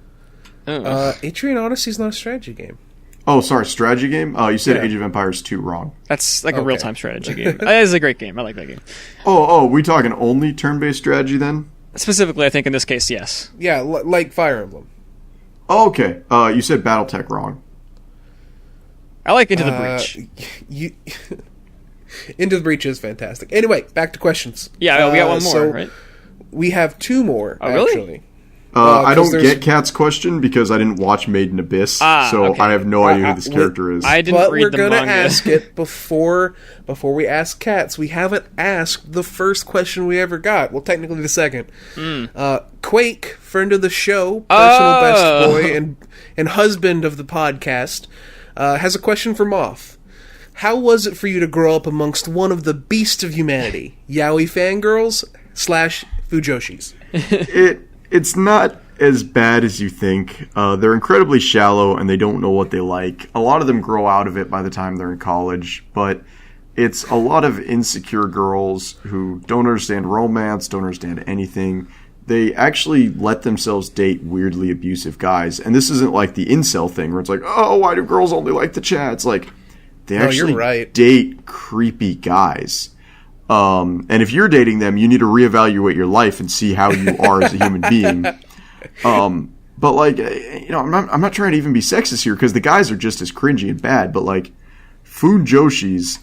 Etrian Odyssey is not a strategy game. Oh, sorry, strategy game? You said Age of Empires 2 wrong. That's like a real-time strategy game. It is a great game. I like that game. Oh, we talking only turn-based strategy then? Specifically, I think in this case, yes. Yeah, like Fire Emblem. Oh, okay. You said BattleTech wrong. I like Into the Breach. Into the Breach is fantastic. Anyway, back to questions. Yeah, we got one more, right? We have two more, really? actually. I don't get Kat's question because I didn't watch Made in Abyss, so okay. I have no idea who this character is. I didn't read the manga. But we're going to ask it before we ask Kat's. We haven't asked the first question we ever got. Well, technically the second. Quake, friend of the show, personal best boy, and husband of the podcast, has a question for Moth. How was it for you to grow up amongst one of the beasts of humanity, yaoi fangirls / fujoshis? It's not as bad as you think. They're incredibly shallow and they don't know what they like. A lot of them grow out of it by the time they're in college, but it's a lot of insecure girls who don't understand romance, don't understand anything. They actually let themselves date weirdly abusive guys. And this isn't like the incel thing where it's like, oh, why do girls only like the chat? It's like, they actually date creepy guys. And if you're dating them, you need to reevaluate your life and see how you are as a human being. But like, I'm not trying to even be sexist here because the guys are just as cringy and bad. But like, Funjoshis,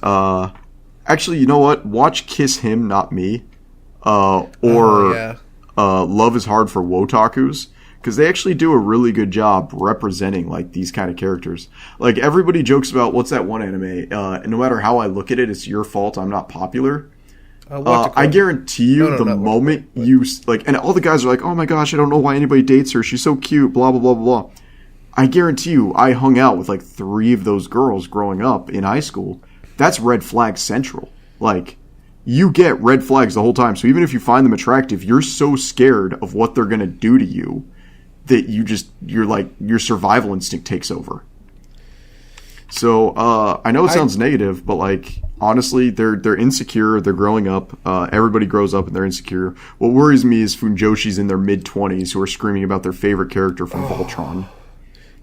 actually, you know what? Watch Kiss Him, Not Me, Love Is Hard for Wotakus. Because they actually do a really good job representing like these kind of characters. Like everybody jokes about what's that one anime? No matter how I look at it, it's your fault I'm not popular. I guarantee you, the moment you like, and all the guys are like, "Oh my gosh, I don't know why anybody dates her. She's so cute." Blah blah blah blah. I guarantee you, I hung out with like 3 of those girls growing up in high school. That's red flag central. Like, you get red flags the whole time. So even if you find them attractive, you're so scared of what they're gonna do to you that you're like, your survival instinct takes over. So, I know it sounds negative, but like, honestly, they're insecure, they're growing up, everybody grows up and they're insecure. What worries me is Funjoshis in their mid-20s who are screaming about their favorite character from Voltron.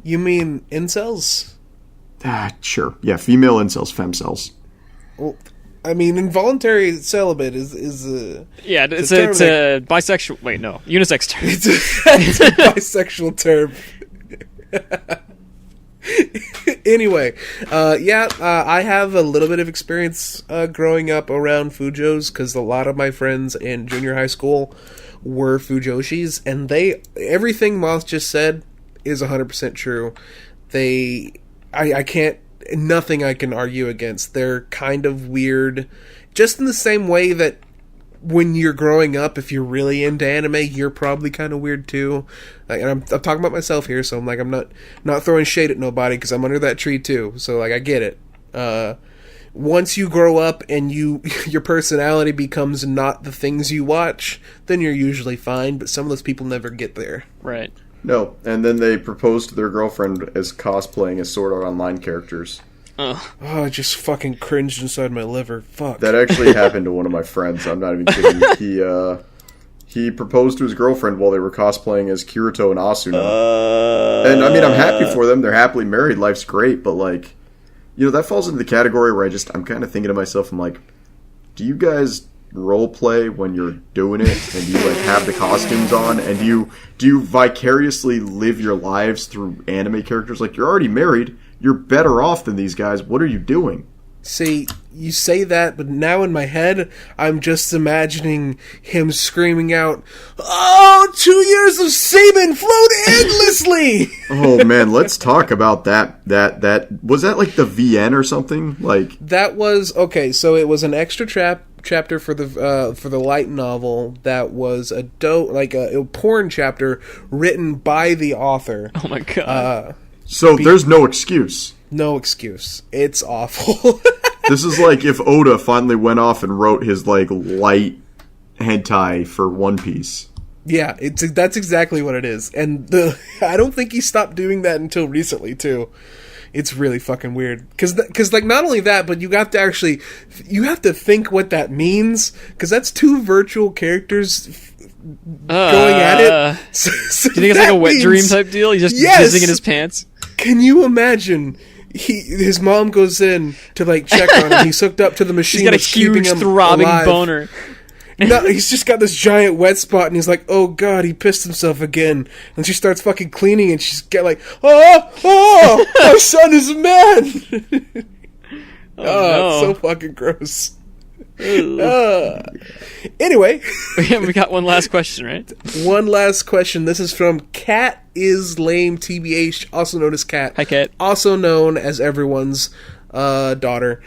You mean incels? Sure. Yeah, female incels, femcels. Well, I mean, involuntary celibate is yeah, it's a bisexual. Wait, no, unisex term. It's a bisexual term. Anyway, I have a little bit of experience growing up around Fujos because a lot of my friends in junior high school were Fujoshis, and everything Moth just said is 100% true. I can't. Nothing I can argue against. They're kind of weird, just in the same way that when you're growing up, if you're really into anime, you're probably kind of weird too. Like, and I'm talking about myself here, so I'm not throwing shade at nobody because I'm under that tree too. So like, I get it. Once you grow up and your personality becomes not the things you watch, then you're usually fine. But some of those people never get there. Right. No, and then they proposed to their girlfriend as cosplaying as Sword Art Online characters. Oh, I just fucking cringed inside my liver. Fuck. That actually happened to one of my friends. I'm not even kidding you. He proposed to his girlfriend while they were cosplaying as Kirito and Asuna. And I mean, I'm happy for them. They're happily married. Life's great. But like, that falls into the category where I'm kind of thinking to myself, I'm like, do you guys role play when you're doing it? And do you like have the costumes on? And do you vicariously live your lives through anime characters? Like, you're already married. You're better off than these guys. What are you doing? See, you say that, but now in my head, I'm just imagining him screaming out, "Oh, 2 years of semen flowed endlessly!" Oh man, let's talk about that. Was that like the VN or something? Like that was okay. So it was an extra chapter for the light novel that was a porn chapter written by the author. oh my god. So there's no excuse. No excuse. It's awful. This is like if Oda finally went off and wrote his like light hentai for One Piece. Yeah, that's exactly what it is. And I don't think he stopped doing that until recently too. It's really fucking weird. Cause like not only that, but you have to think what that means. Cause that's two virtual characters going at it. So do you think it's like a wet dream type deal? He's just jizzing in his pants? Can you imagine? His mom goes in to like check on him. He's hooked up to the machine. He's got a huge throbbing boner. No, he's just got this giant wet spot, and he's like, "Oh God, he pissed himself again." And she starts fucking cleaning, and she's like, "Oh, my son is a man." No. It's so fucking gross. Anyway, we got one last question, right? One last question. This is from Cat is Lame TBH, also known as Cat. Hi, Cat. Also known as everyone's daughter.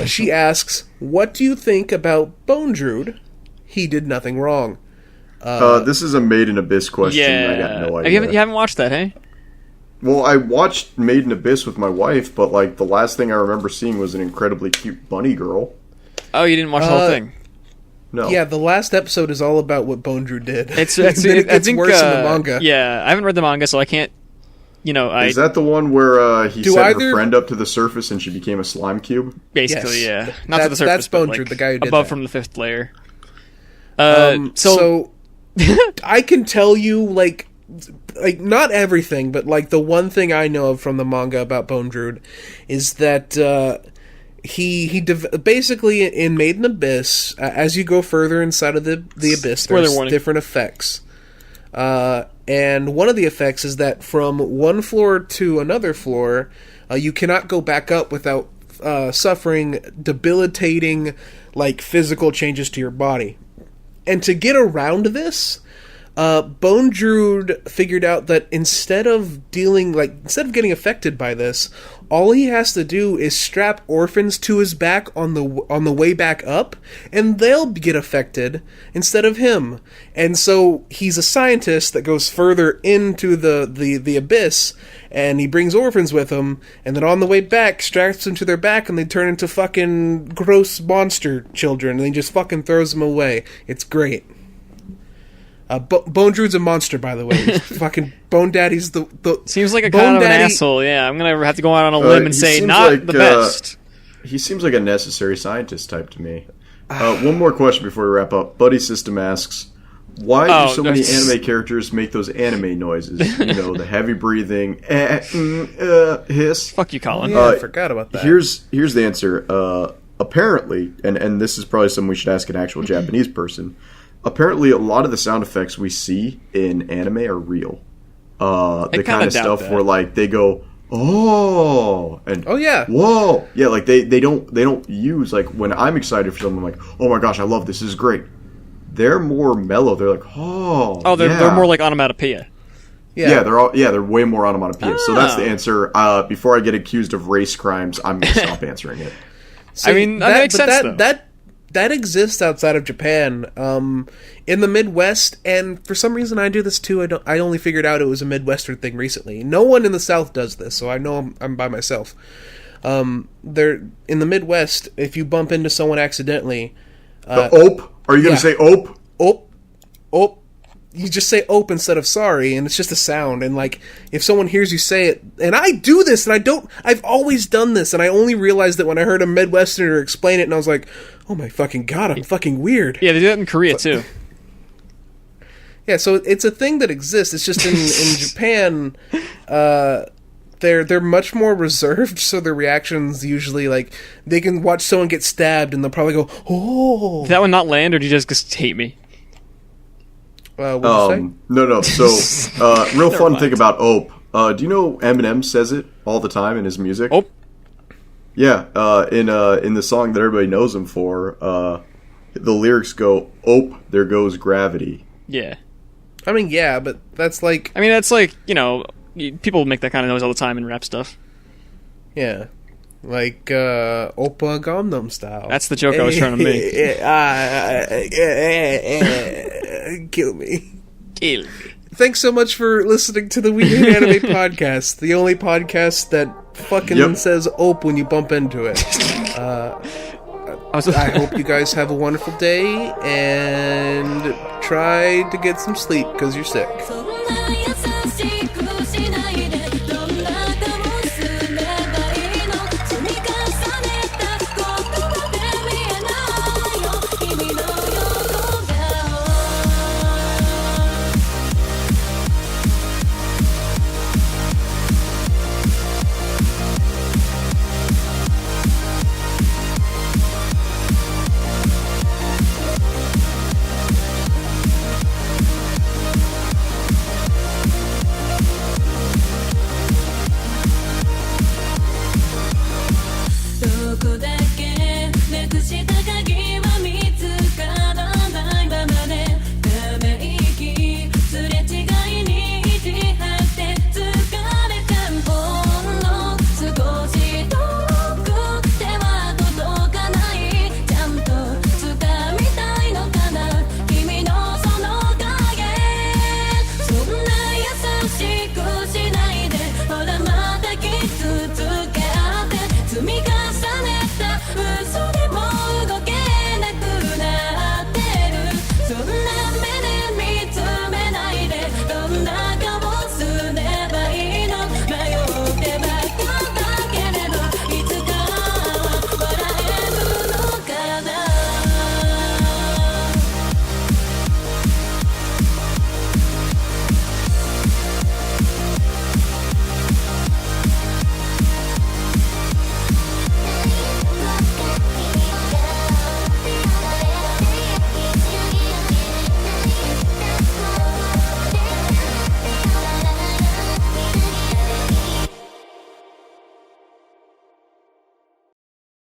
She asks, "What do you think about Bone Druid? He did nothing wrong." This is a Made in Abyss question. Yeah. I got no idea. You haven't watched that, hey? Well, I watched Made in Abyss with my wife, but like the last thing I remember seeing was an incredibly cute bunny girl. Oh, you didn't watch the whole thing? No. Yeah, the last episode is all about what Bone Druid did. It gets worse in the manga. Yeah, I haven't read the manga, so I can't. Is that the one where he sent her friend up to the surface and she became a slime cube? Basically, Yes. yeah. Not to the surface, that's Bone but Druid, the guy who did above that. from the 5th layer. So I can tell you, like not everything, but like the one thing I know of from the manga about Bone Druid is that basically in Made in Abyss, as you go further inside of the abyss, there's different effects. And one of the effects is that from one floor to another floor, you cannot go back up without suffering debilitating, like, physical changes to your body. And to get around this, Bone Druid figured out that instead of getting affected by this, all he has to do is strap orphans to his back on the way back up, and they'll get affected instead of him. And so he's a scientist that goes further into the abyss, and he brings orphans with him, and then on the way back straps them to their back, and they turn into fucking gross monster children, and he just fucking throws them away. It's great. Bone Druid's a monster, by the way. Fucking Bone Daddy's the seems like a kind of an asshole. Yeah, I'm gonna have to go out on a limb and say not like, the best. He seems like a necessary scientist type to me. One more question before we wrap up. Buddy System asks, why do so many anime characters make those anime noises? The heavy breathing, hiss. Fuck you, Colin. Yeah, I forgot about that. Here's the answer. Apparently, and this is probably something we should ask an actual Japanese person. Apparently, a lot of the sound effects we see in anime are real. The kind of stuff where like they go, "Oh," and "Oh yeah, whoa," yeah. Like they don't use like when I'm excited for something, I'm like, "Oh my gosh, I love this. This is great." They're more mellow. They're like, "Oh, they're more like onomatopoeia." Yeah, they're way more onomatopoeia. So that's the answer. Before I get accused of race crimes, I'm gonna stop answering it. See, I mean, that makes sense though. That exists outside of Japan, in the Midwest, and for some reason I do this too. I only figured out it was a Midwestern thing recently. No one in the South does this, so I know I'm by myself. There in the Midwest, if you bump into someone accidentally, the ope? Are you going to say ope? Ope, you just say "ope" instead of "sorry," and it's just a sound. And like, if someone hears you say it, and I do this, and I've always done this, and I only realized that when I heard a Midwesterner explain it, and I was like, "Oh my fucking god, I'm fucking weird." Yeah, they do that in Korea too. Yeah, so it's a thing that exists. It's just in Japan, they're much more reserved. So their reactions usually, like, they can watch someone get stabbed, and they'll probably go, "Oh." Did that one not land, or do you just hate me? What did you say? No. So, real fun mind. thing about Ope. Do you know Eminem says it all the time in his music? Ope. Yeah, in the song that everybody knows him for, the lyrics go, "Ope, there goes gravity." Yeah. I mean, yeah, but that's like... I mean, that's like, people make that kind of noise all the time in rap stuff. Yeah. Like, Oppa Gangnam Style. That's the joke I was trying to make. Kill me. Kill me. Thanks so much for listening to the Weird Anime Podcast, the only podcast that fucking says "ope" when you bump into it. I hope you guys have a wonderful day, and try to get some sleep, because you're sick.